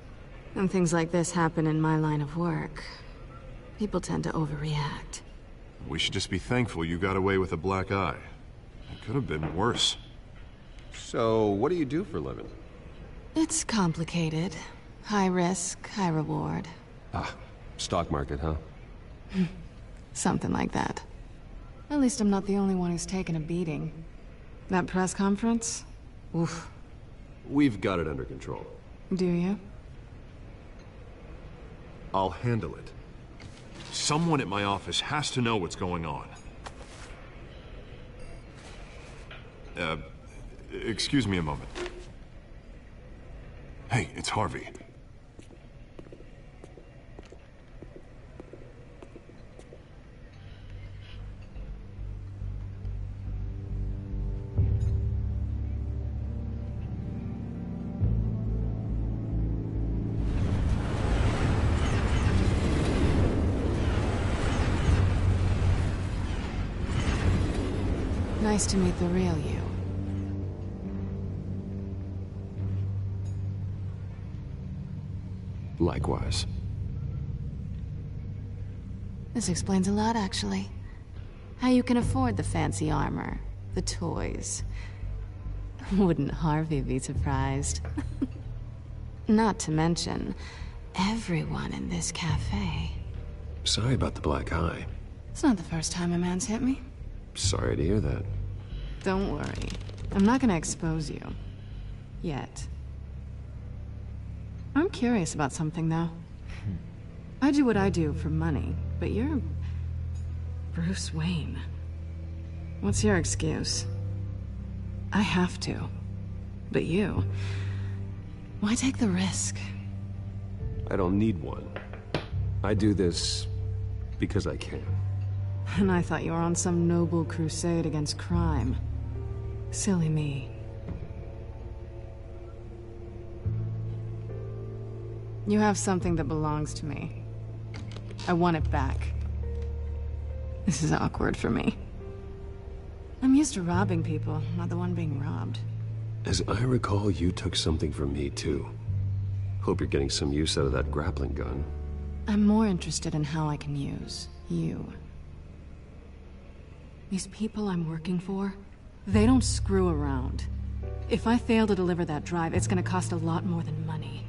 When things like this happen in my line of work, people tend to overreact. We should just be thankful you got away with a black eye. It could have been worse. So, what do you do for a living? It's complicated. High risk, high reward. Ah, stock market, huh? Something like that. At least I'm not the only one who's taken a beating. That press conference? Oof. We've got it under control. Do you? I'll handle it. Someone at my office has to know what's going on. Excuse me a moment. Hey, it's Harvey. Nice to meet the real you. Likewise. This explains a lot, actually. How you can afford the fancy armor, the toys. Wouldn't Harvey be surprised? Not to mention, everyone in this cafe. Sorry about the black eye. It's not the first time a man's hit me. Sorry to hear that. Don't worry. I'm not gonna expose you. Yet. I'm curious about something, though. I do what I do for money, but you're... Bruce Wayne. What's your excuse? I have to. But you... Why take the risk? I don't need one. I do this because I can. And I thought you were on some noble crusade against crime. Silly me. You have something that belongs to me. I want it back. This is awkward for me. I'm used to robbing people, not the one being robbed. As I recall, you took something from me, too. Hope you're getting some use out of that grappling gun. I'm more interested in how I can use you. These people I'm working for, they don't screw around. If I fail to deliver that drive, it's gonna cost a lot more than money.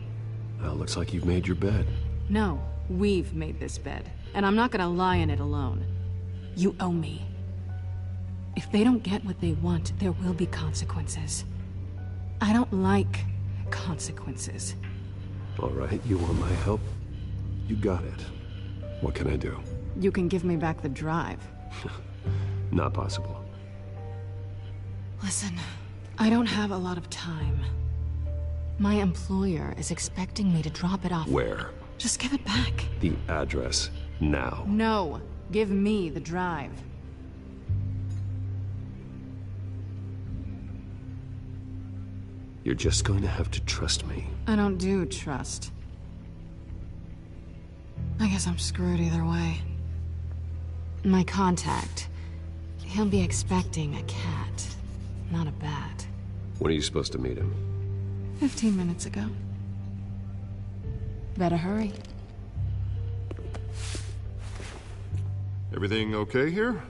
Well, looks like you've made your bed. No, we've made this bed, and I'm not gonna lie in it alone. You owe me. If they don't get what they want, there will be consequences. I don't like consequences. All right, you want my help? You got it. What can I do? You can give me back the drive. Not possible. Listen, I don't have a lot of time. My employer is expecting me to drop it off. Where? Just give it back. The address, now. No, give me the drive. You're just going to have to trust me. I don't do trust. I guess I'm screwed either way. My contact, he'll be expecting a cat, not a bat. When are you supposed to meet him? 15 minutes ago. Better hurry. Everything okay here?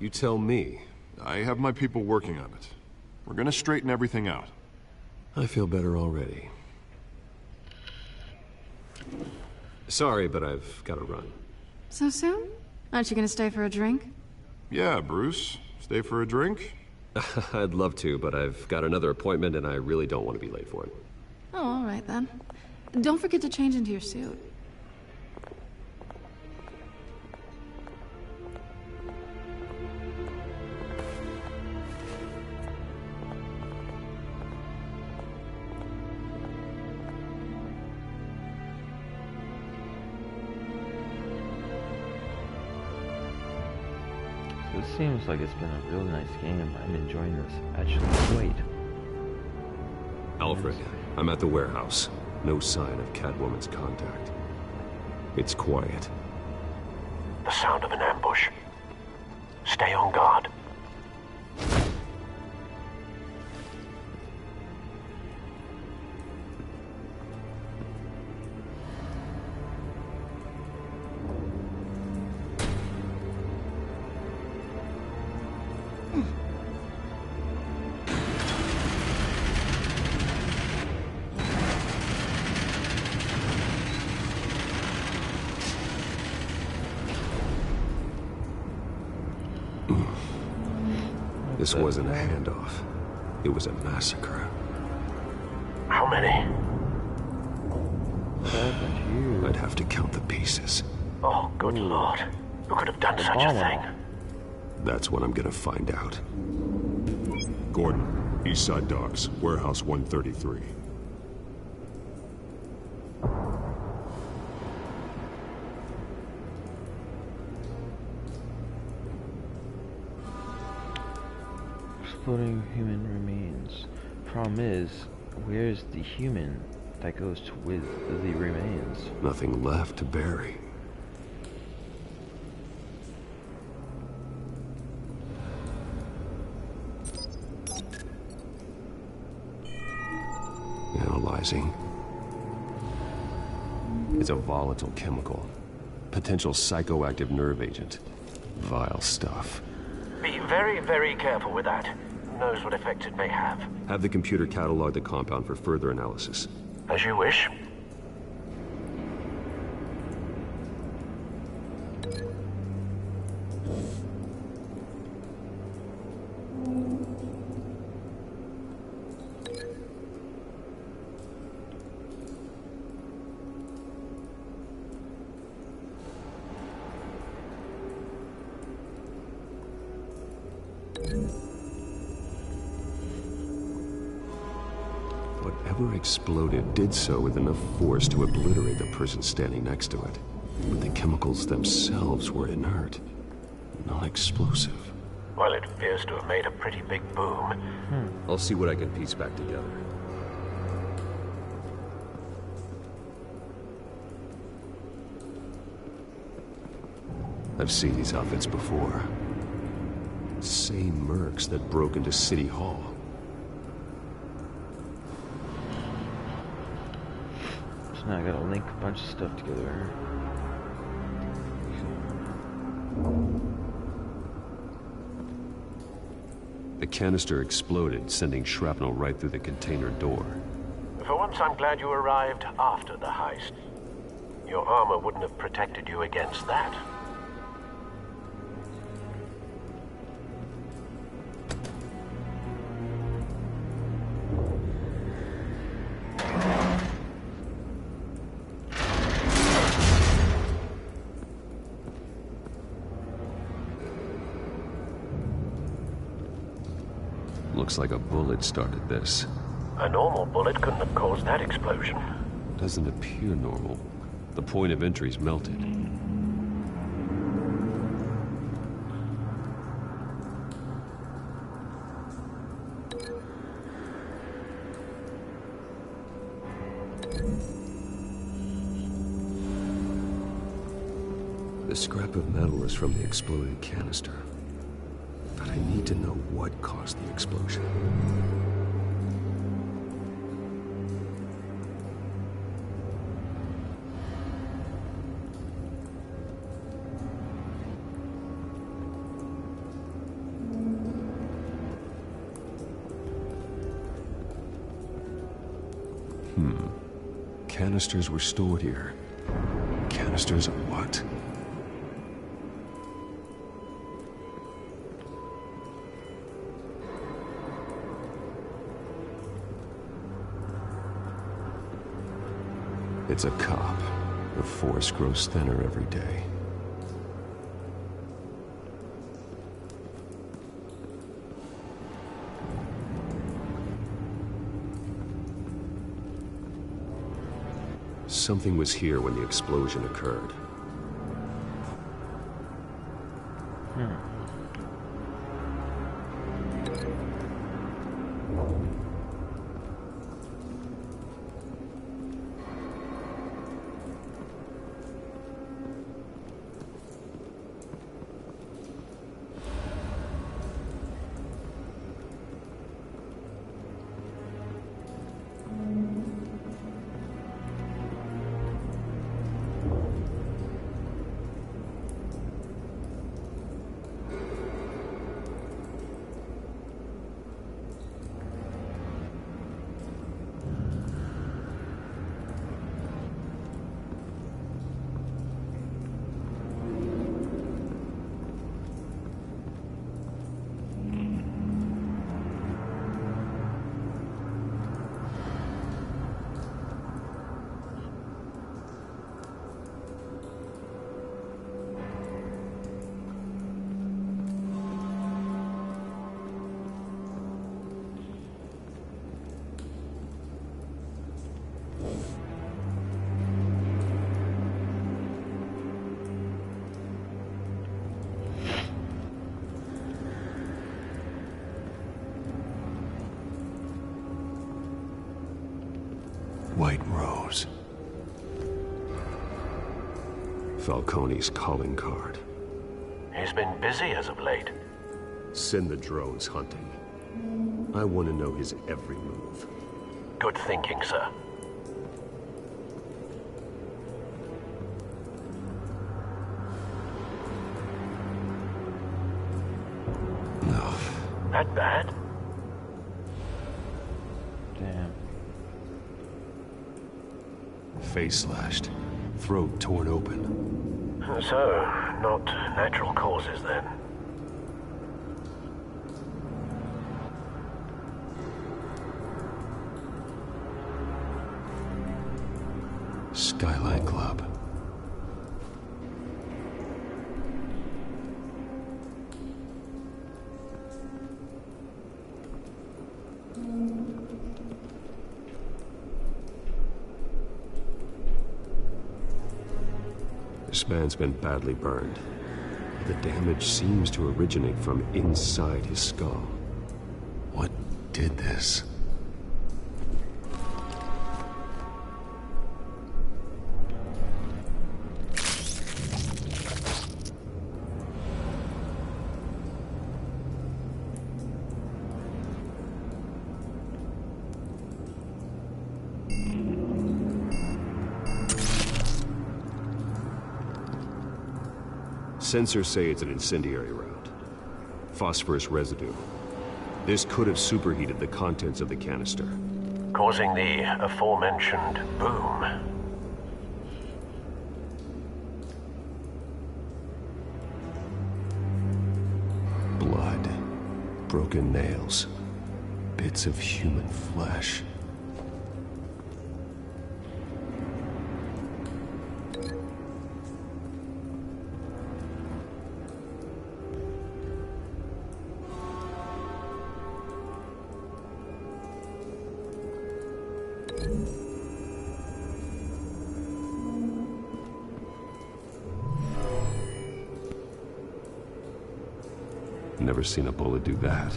You tell me. I have my people working on it. We're gonna straighten everything out. I feel better already. Sorry, but I've got to run. So soon? Aren't you gonna stay for a drink? Yeah, Bruce. Stay for a drink? I'd love to, but I've got another appointment and I really don't want to be late for it. Oh, all right then. Don't forget to change into your suit. It seems like it's been a real nice game. I'm enjoying this. Actually, wait. Alfred, I'm at the warehouse. No sign of Catwoman's contact. It's quiet. The sound of an ambush. Stay on guard. This wasn't a handoff. It was a massacre. How many? I'd have to count the pieces. Oh, good lord. Who could have done such a thing? That's what I'm gonna find out. Gordon, East Side Docks, Warehouse 133. Exploding human remains. Problem is, where's the human that goes with the remains? Nothing left to bury. Analyzing. It's a volatile chemical. Potential psychoactive nerve agent. Vile stuff. Be very, very careful with that. Who knows what effect it may have. Have the computer catalog the compound for further analysis. As you wish. Whatever exploded did so with enough force to obliterate the person standing next to it. But the chemicals themselves were inert, not explosive. Well, it appears to have made a pretty big boom. I'll see what I can piece back together. I've seen these outfits before. Same mercs that broke into City Hall. So now I gotta link a bunch of stuff together. The canister exploded, sending shrapnel right through the container door. For once, I'm glad you arrived after the heist. Your armor wouldn't have protected you against that. Looks like a bullet started this. A normal bullet couldn't have caused that explosion. Doesn't appear normal. The point of entry's melted. The scrap of metal is from the exploded canister. But I need to know what caused the explosion. Canisters were stored here. Canisters of what? It's a cop. The force grows thinner every day. Something was here when the explosion occurred. White Rose. Falcone's calling card. He's been busy as of late. Send the drones hunting. I want to know his every move. Good thinking, sir. No. That bad? Damn. Face slashed. Throat torn open. So, not natural causes then. Skyline Club. This man's been badly burned. The damage seems to originate from inside his skull. What did this? Sensors say it's an incendiary round. Phosphorus residue. This could have superheated the contents of the canister, causing the aforementioned boom. Blood, broken nails, bits of human flesh. Never seen a bullet do that.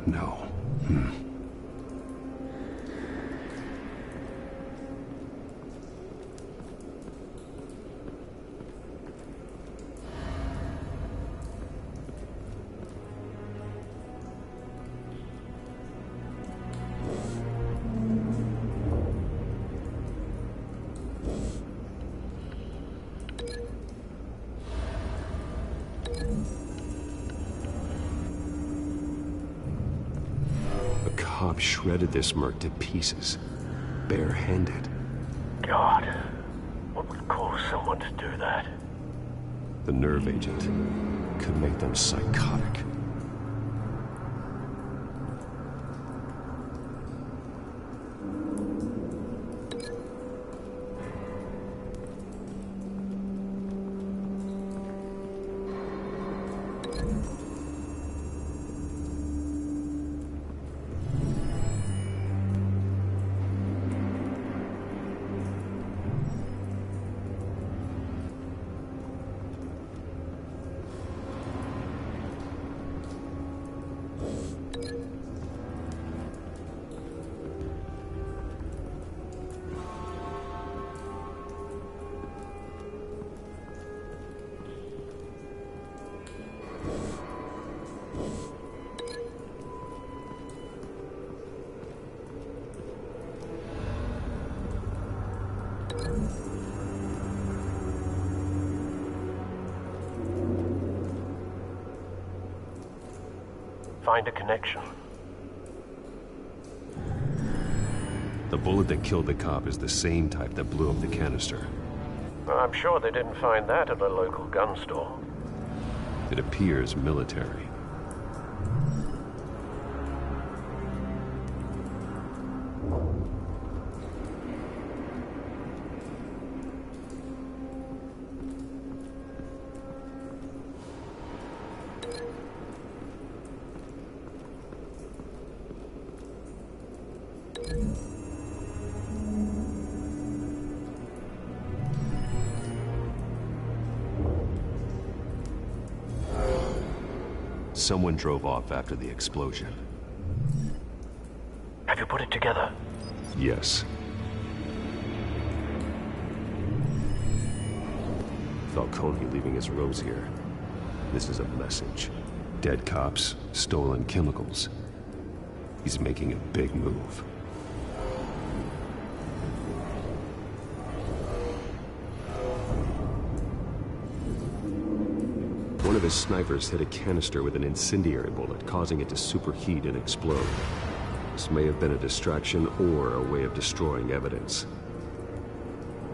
No. Cop shredded this merc to pieces, bare-handed. God, what would cause someone to do that? The nerve agent could make them psychotic. Find a connection. The bullet that killed the cop is the same type that blew up the canister. I'm sure they didn't find that at a local gun store. It appears military. Someone drove off after the explosion. Have you put it together? Yes. Falcone leaving his rose here. This is a message. Dead cops, stolen chemicals. He's making a big move. One of his snipers hit a canister with an incendiary bullet, causing it to superheat and explode. This may have been a distraction or a way of destroying evidence.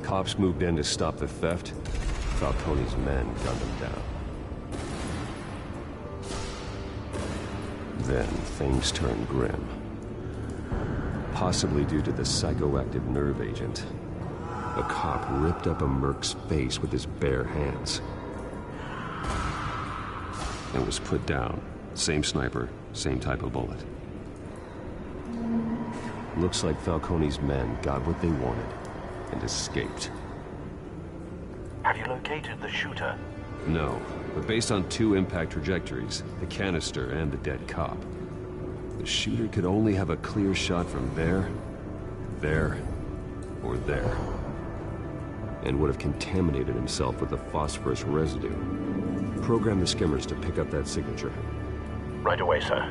Cops moved in to stop the theft. Falcone's men gunned him down. Then things turned grim. Possibly due to the psychoactive nerve agent. A cop ripped up a merc's face with his bare hands. And was put down. Same sniper, same type of bullet. Looks like Falcone's men got what they wanted and escaped. Have you located the shooter? No, but based on 2 impact trajectories, the canister and the dead cop, the shooter could only have a clear shot from there, or there, and would have contaminated himself with the phosphorus residue. Program the skimmers to pick up that signature. Right away, sir.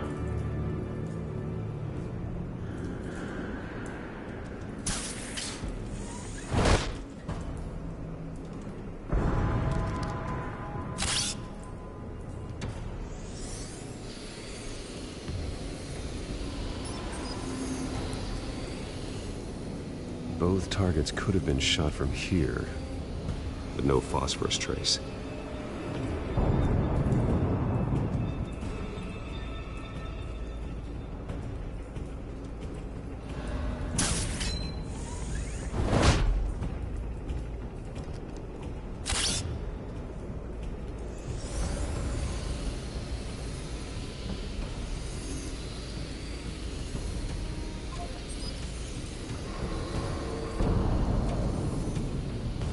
Both targets could have been shot from here, but no phosphorus trace.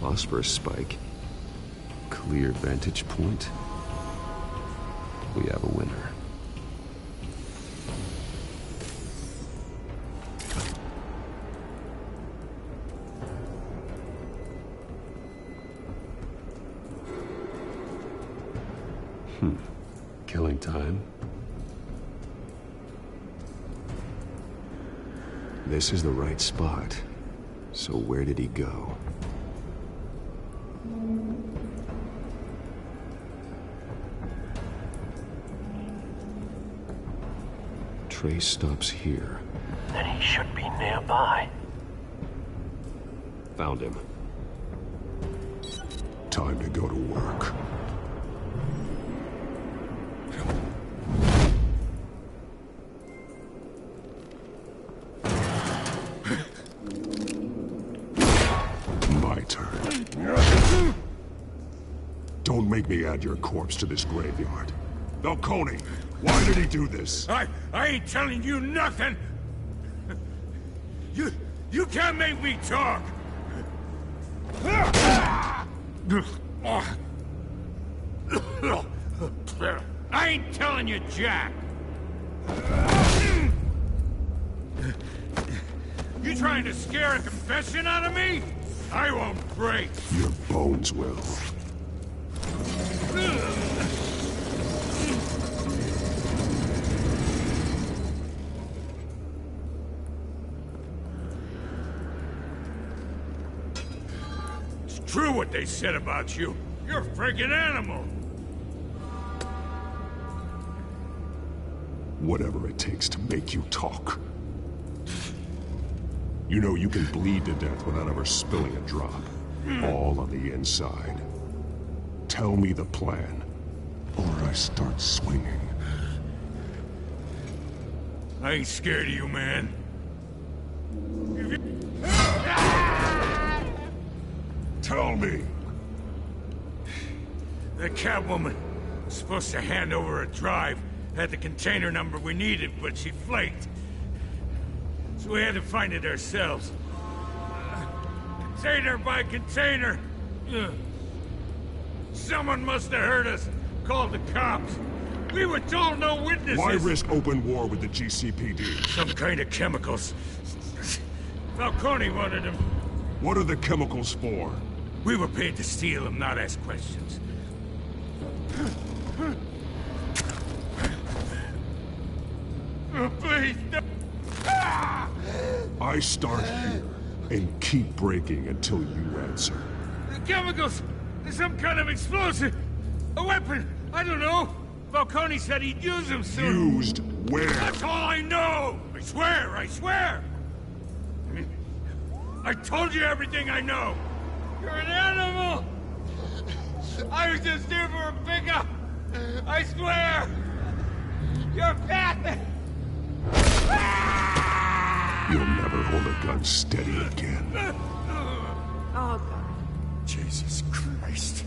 Phosphorus spike. Clear vantage point. We have a winner. Killing time. This is the right spot. So where did he go? Trace stops here. Then he should be nearby. Found him. Time to go to work. My turn. Don't make me add your corpse to this graveyard. Falcone, why did he do this? I ain't telling you nothing! You can't make me talk! I ain't telling you jack! You trying to scare a confession out of me? I won't break! Your bones will. True what they said about you. You're a freaking animal. Whatever it takes to make you talk. You know you can bleed to death without ever spilling a drop. All on the inside. Tell me the plan, or I start swinging. I ain't scared of you, man. Tell me! The Catwoman was supposed to hand over a drive, had the container number we needed, but she flaked. So we had to find it ourselves. Container by container. Someone must have heard us, called the cops. We were told no witnesses. Why risk open war with the GCPD? Some kind of chemicals. Falcone wanted them. What are the chemicals for? We were paid to steal them, not ask questions. Please, no. I start here and keep breaking until you answer. The chemicals! There's some kind of explosive! A weapon! I don't know! Falcone said he'd use them soon. Used where? That's all I know! I swear, I swear! I told you everything I know! You're an animal! I was just here for a pickup! I swear! You're fat! You'll never hold a gun steady again. Oh, God. Jesus Christ.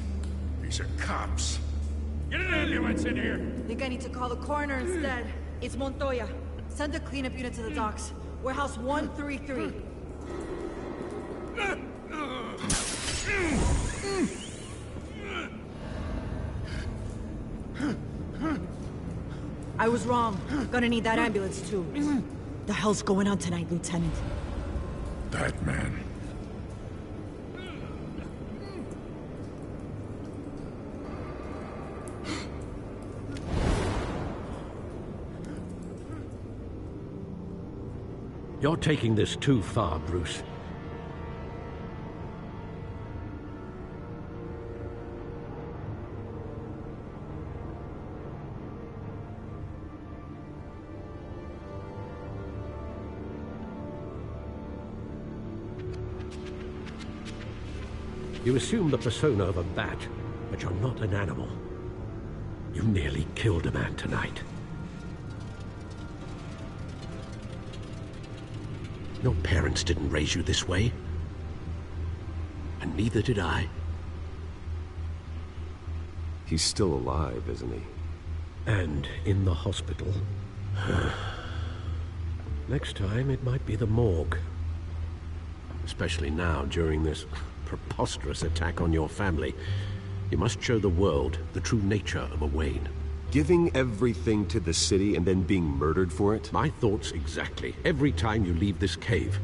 These are cops. Get an ambulance in here! Think I need to call the coroner instead. It's Montoya. Send a cleanup unit to the docks. Warehouse 133. I was wrong. Gonna need that ambulance too. The hell's going on tonight, Lieutenant? That man. You're taking this too far, Bruce. You assume the persona of a bat, but you're not an animal. You nearly killed a man tonight. Your parents didn't raise you this way. And neither did I. He's still alive, isn't he? And in the hospital. Next time, it might be the morgue. Especially now, during this preposterous attack on your family. You must show the world the true nature of a Wayne. Giving everything to the city and then being murdered for it? My thoughts exactly. Every time you leave this cave.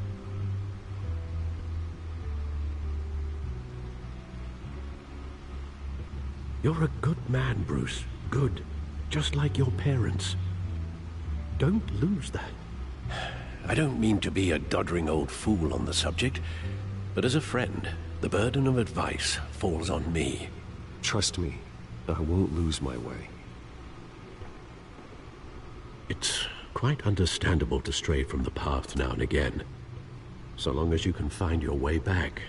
You're a good man, Bruce. Good. Just like your parents. Don't lose that. I don't mean to be a doddering old fool on the subject, but as a friend, the burden of advice falls on me. Trust me, I won't lose my way. It's quite understandable to stray from the path now and again. So long as you can find your way back.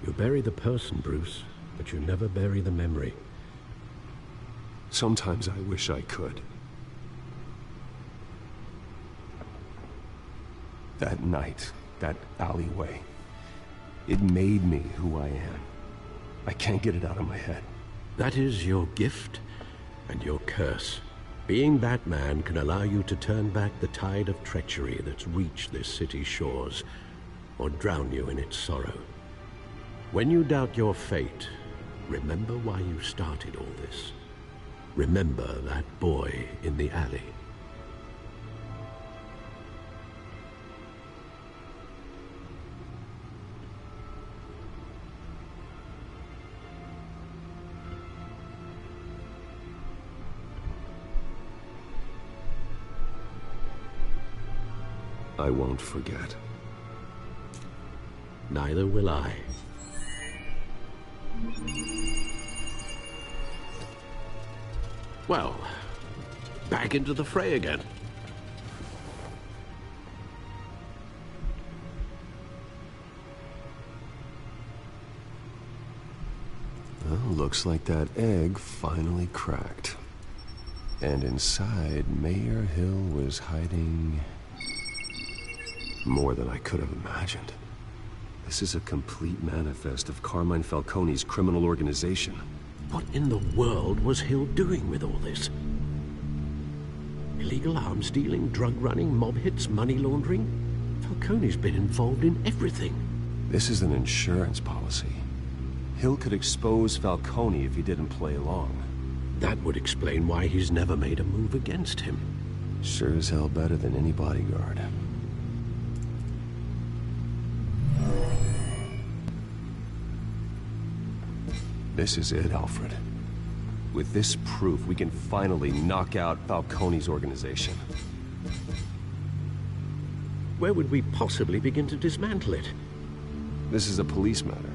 You bury the person, Bruce, but you never bury the memory. Sometimes I wish I could. That night, that alleyway, it made me who I am. I can't get it out of my head. That is your gift and your curse. Being Batman can allow you to turn back the tide of treachery that's reached this city's shores, or drown you in its sorrow. When you doubt your fate, remember why you started all this. Remember that boy in the alley. I won't forget. Neither will I. Well, back into the fray again. Well, looks like that egg finally cracked. And inside, Mayor Hill was hiding more than I could have imagined. This is a complete manifest of Carmine Falcone's criminal organization. What in the world was Hill doing with all this? Illegal arms dealing, drug running, mob hits, money laundering? Falcone's been involved in everything. This is an insurance policy. Hill could expose Falcone if he didn't play along. That would explain why he's never made a move against him. Sure as hell better than any bodyguard. This is it, Alfred. With this proof, we can finally knock out Falcone's organization. Where would we possibly begin to dismantle it? This is a police matter.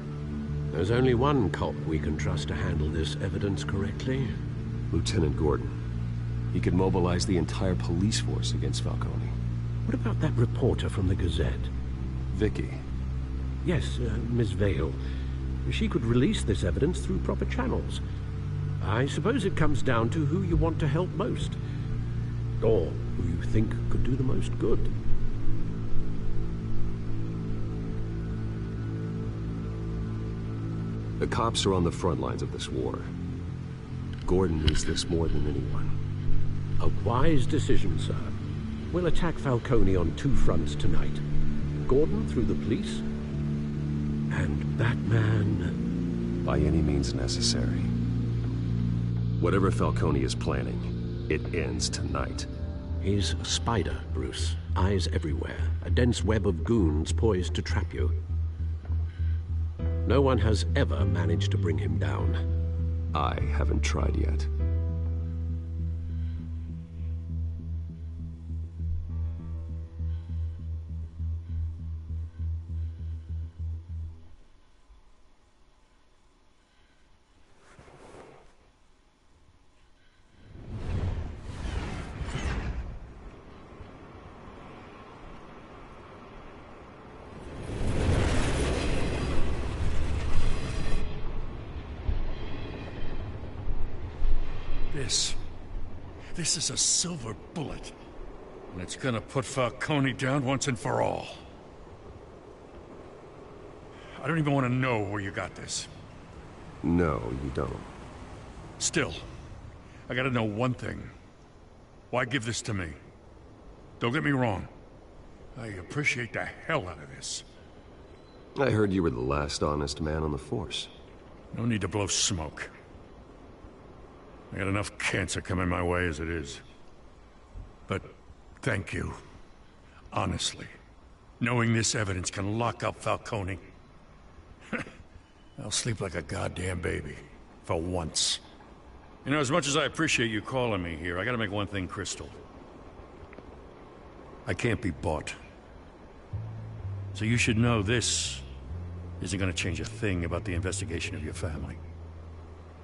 There's only one cop we can trust to handle this evidence correctly. Lieutenant Gordon. He could mobilize the entire police force against Falcone. What about that reporter from the Gazette? Vicky. Yes, Miss Vale. She could release this evidence through proper channels. I suppose it comes down to who you want to help most. Or who you think could do the most good. The cops are on the front lines of this war. Gordon needs this more than anyone. A wise decision, sir. We'll attack Falcone on two fronts tonight. Gordon through the police, and Batman... by any means necessary. Whatever Falcone is planning, It ends tonight. He's a spider, Bruce. Eyes everywhere. A dense web of goons poised to trap you. No one has ever managed to bring him down. I haven't tried yet. This is a silver bullet. And it's gonna put Falcone down once and for all. I don't even want to know where you got this. No, you don't. Still, I gotta know one thing. Why give this to me? Don't get me wrong. I appreciate the hell out of this. I heard you were the last honest man on the force. No need to blow smoke. I got enough cancer coming my way as it is. But thank you. Honestly. Knowing this evidence can lock up Falcone. I'll sleep like a goddamn baby. For once. You know, as much as I appreciate you calling me here, I gotta make one thing crystal. I can't be bought. So you should know this isn't gonna change a thing about the investigation of your family.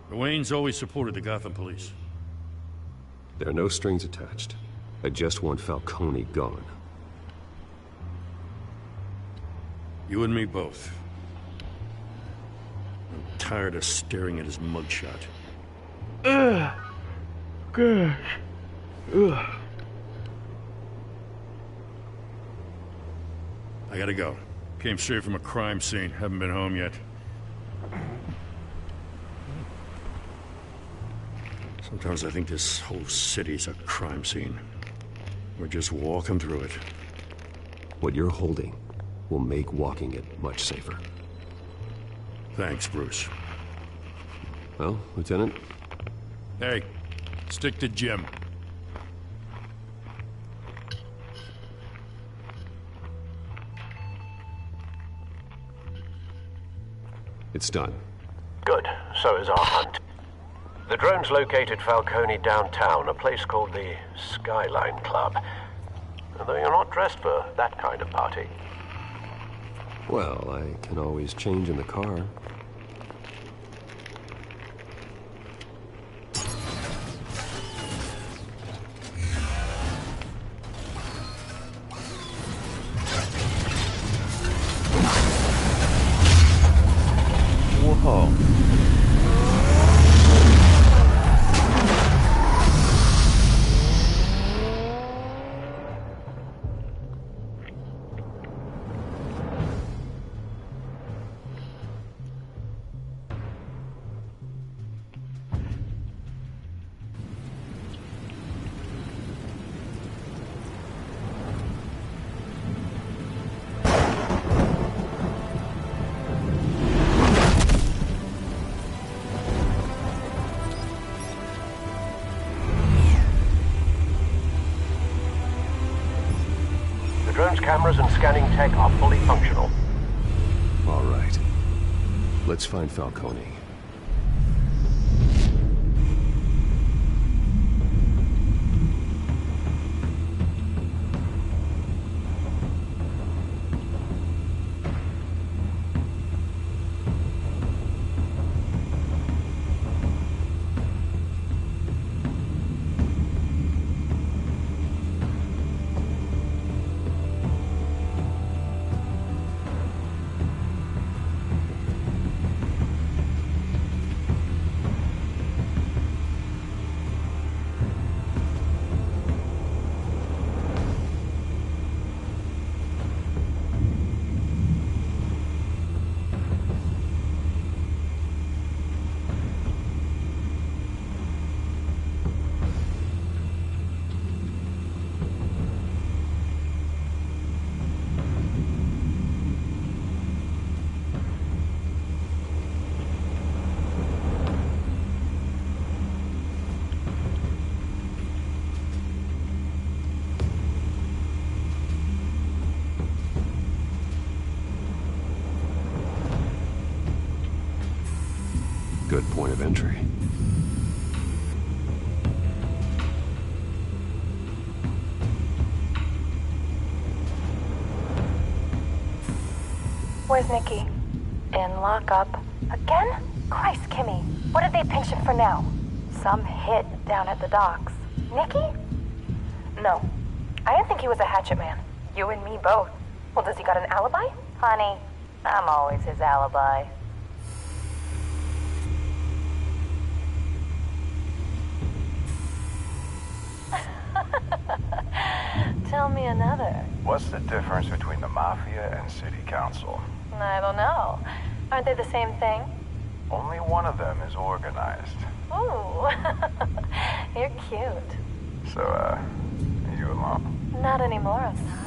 The Waynes always supported the Gotham police. There are no strings attached. I just want Falcone gone. You and me both. I'm tired of staring at his mugshot. Ugh. Gosh. Ugh. I gotta go. Came straight from a crime scene. Haven't been home yet. Sometimes I think this whole city's a crime scene. We're just walking through it. What you're holding will make walking it much safer. Thanks, Bruce. Well, Lieutenant? Hey, stick to Jim. It's done. Good. So is our hunt. The drones located Falcone downtown, a place called the Skyline Club. Though you're not dressed for that kind of party. Well, I can always change in the car. Whoa. Cameras and scanning tech are fully functional. All right. Let's find Falcone. good point of entry. Where's Nikki? In lockup. Again? Christ, Kimmy. What did they pinch him for now? Some hit down at the docks. Nikki? No. I didn't think he was a hatchet man. You and me both. Well, does he got an alibi? Honey, I'm always his alibi. Tell me another. What's the difference between the Mafia and City Council? I don't know. Aren't they the same thing? Only one of them is organized. Ooh. You're cute. So, are you alone? Not anymore, I'm not.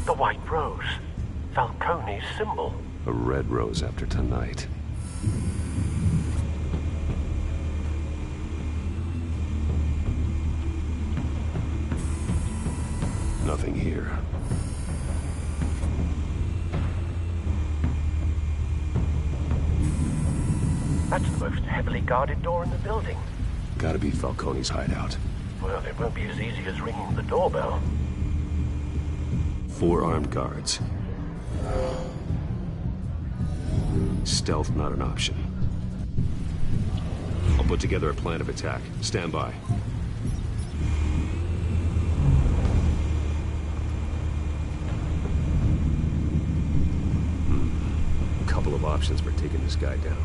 The White Rose. Falcone's symbol. A red rose after tonight. Nothing here. That's the most heavily guarded door in the building. Gotta be Falcone's hideout. Well, it won't be as easy as ringing the doorbell. 4 armed guards. Stealth not an option. I'll put together a plan of attack. Stand by. Couple of options for taking this guy down.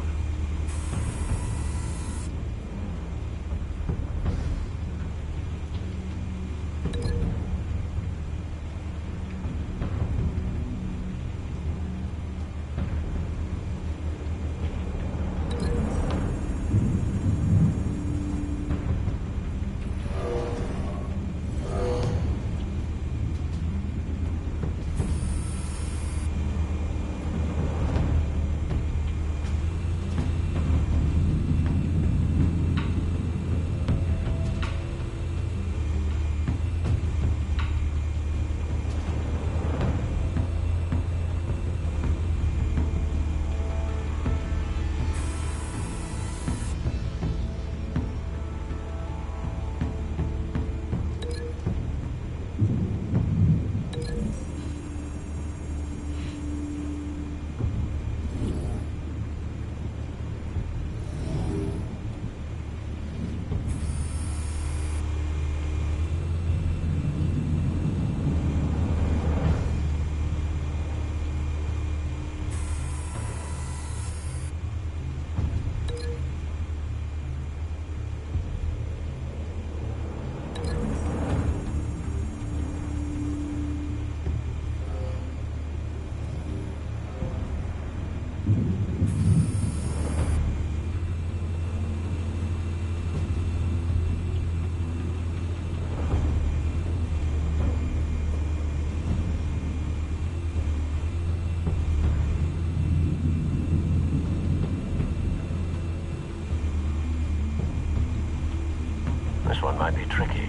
This one might be tricky.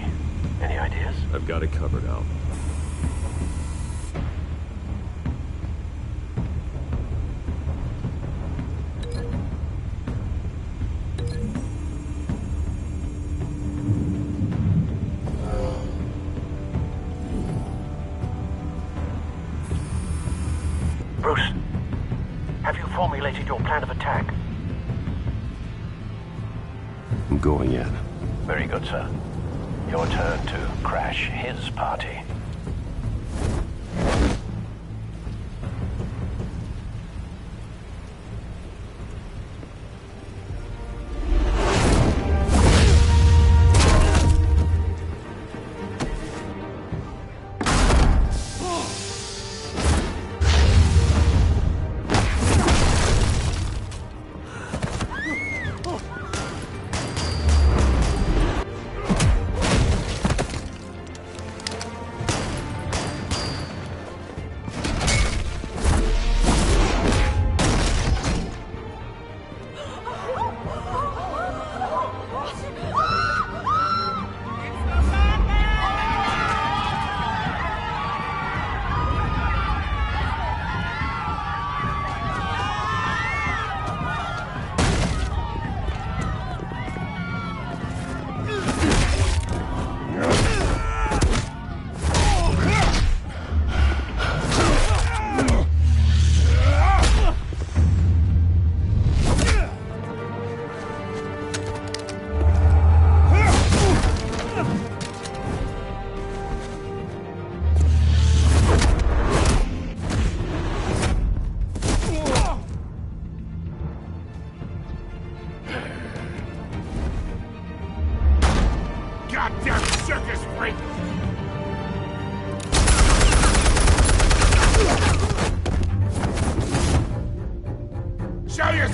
Any ideas? I've got it covered, Al. Bruce, have you formulated your plan of attack? I'm going in. Very good, sir. Your turn to crash his party.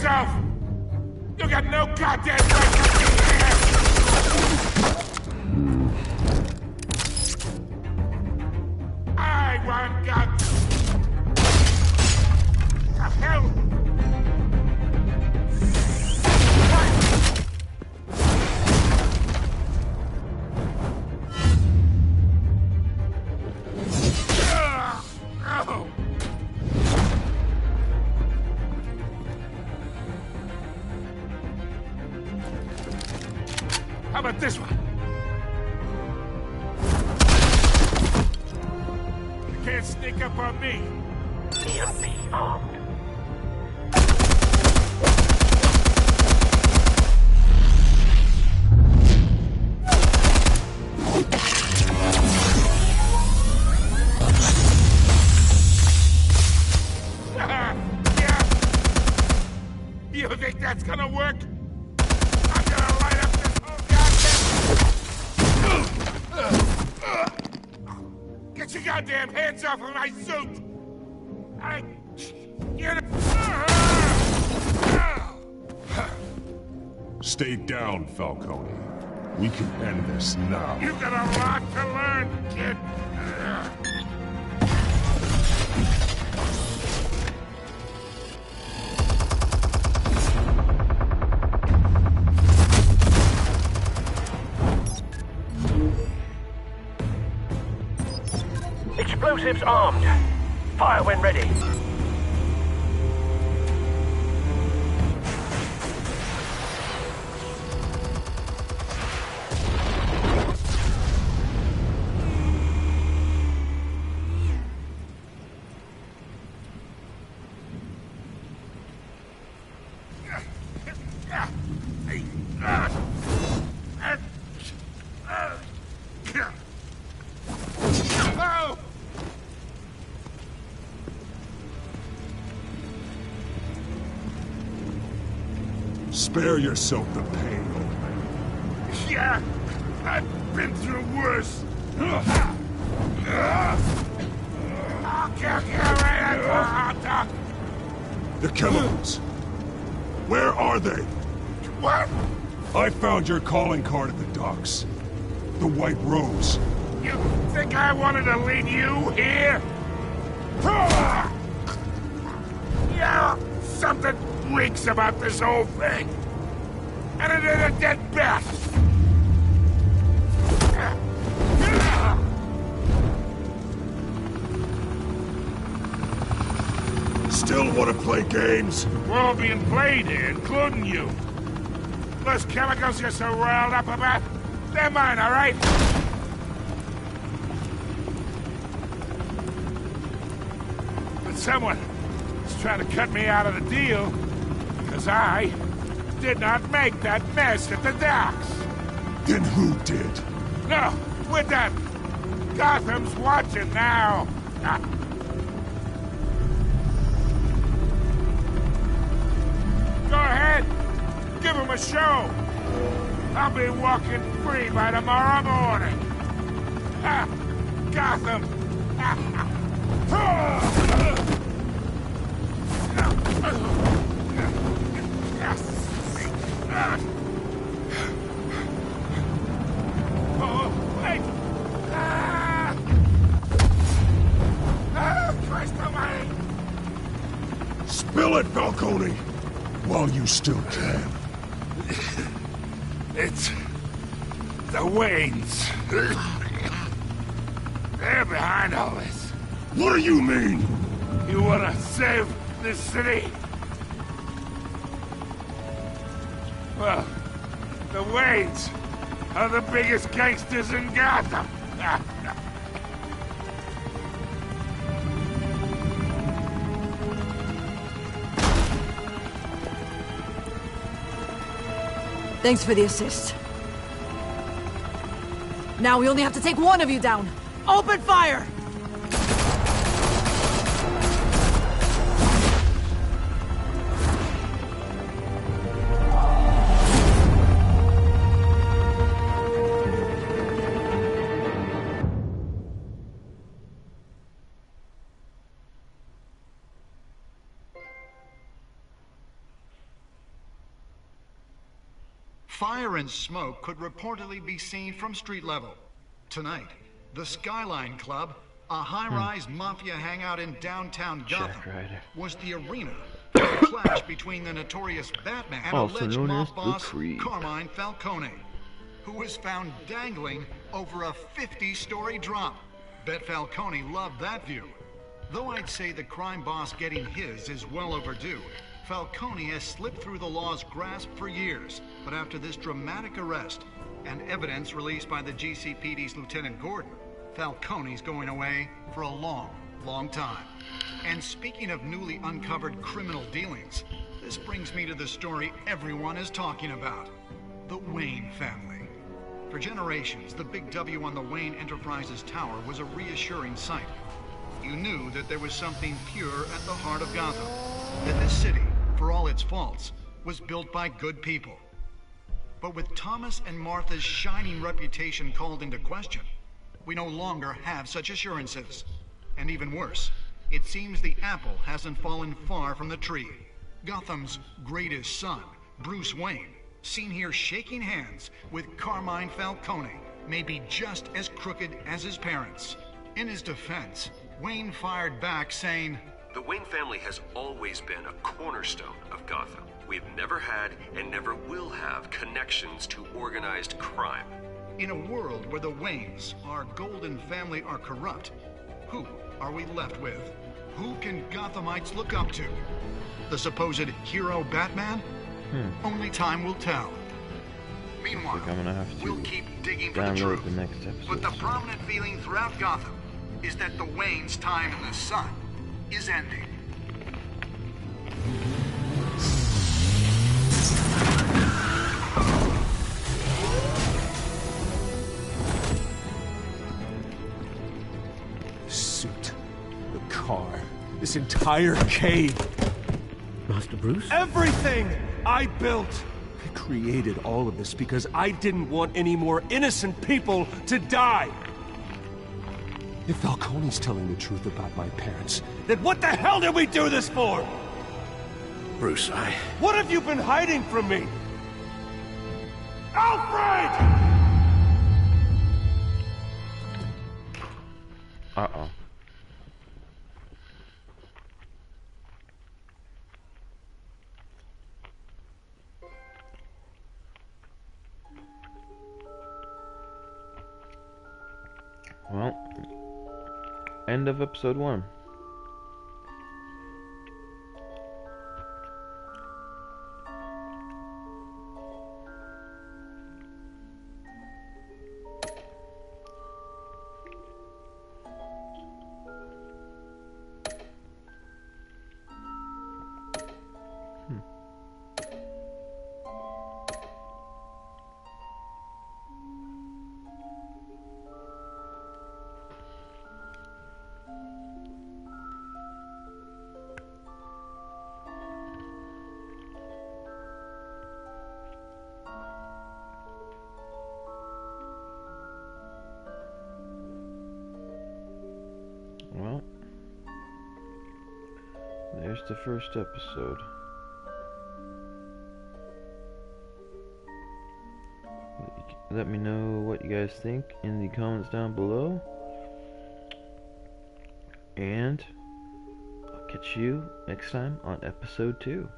yourself! You got no goddamn right to be here! I want God. The hell? Oh. How about this one? You can't sneak up on me. EMP armed. You think that's gonna work? I'm gonna light up this whole goddamn... Get your goddamn hands off of my suit! Stay down, Falcone. We can end this now. You got a lot to learn, kid. Explosives armed. Fire when ready. Spare yourself the pain, old man. Yeah, I've been through worse. I'll kill you right at the hot dog. The chemicals. Where are they? What? I found your calling card at the docks. The White Rose. You think I wanted to leave you here? Yeah, something reeks about this whole thing. And it is a dead bat. Still want to play games? We're all being played here, including you. Those chemicals you're so riled up about, they're mine, all right? But someone is trying to cut me out of the deal because I did not make that mess at the docks. Then who did? No, we're done. Gotham's watching now. Go ahead. Give him a show. I'll be walking free by tomorrow morning. Gotham. Oh, wait. Christ almighty. Spill it, Falcone, while you still can. It's the Waynes. They're behind all this. What do you mean? You wanna save this city? Well, the Waynes are the biggest gangsters in Gotham. Thanks for the assist. Now we only have to take one of you down. Open fire! Fire and smoke could reportedly be seen from street level. Tonight, the Skyline Club, a high-rise mafia hangout in downtown Gotham, was the arena for a clash between the notorious Batman and alleged mob boss Carmine Falcone, who was found dangling over a 50-story drop. Bet Falcone loved that view. Though I'd say the crime boss getting his is well overdue, Falcone has slipped through the law's grasp for years. But after this dramatic arrest and evidence released by the GCPD's Lieutenant Gordon, Falcone's going away for a long, long time. And speaking of newly uncovered criminal dealings, this brings me to the story everyone is talking about: the Wayne family. For generations, the big W on the Wayne Enterprises tower was a reassuring sight. You knew that there was something pure at the heart of Gotham, that this city, for all its faults, was built by good people. But with Thomas and Martha's shining reputation called into question, we no longer have such assurances. And even worse, it seems the apple hasn't fallen far from the tree. Gotham's greatest son, Bruce Wayne, seen here shaking hands with Carmine Falcone, may be just as crooked as his parents. In his defense, Wayne fired back saying, "The Wayne family has always been a cornerstone of Gotham. We've never had and never will have connections to organized crime." In a world where the Waynes, our golden family, are corrupt, who are we left with? Who can Gothamites look up to? The supposed hero Batman? Only time will tell. Meanwhile, I'm gonna have to we'll keep digging for the download truth. the next episode. But the prominent feeling throughout Gotham is that the Waynes' time in the sun is ending. The suit, the car, this entire cave. Master Bruce? Everything I built! I created all of this because I didn't want any more innocent people to die! If Falcone's telling the truth about my parents, then what the hell did we do this for? Bruce, What have you been hiding from me? Alfred! Uh-oh. Well, end of episode 1. Well, there's the first episode. Let me know what you guys think in the comments down below. And I'll catch you next time on episode 2.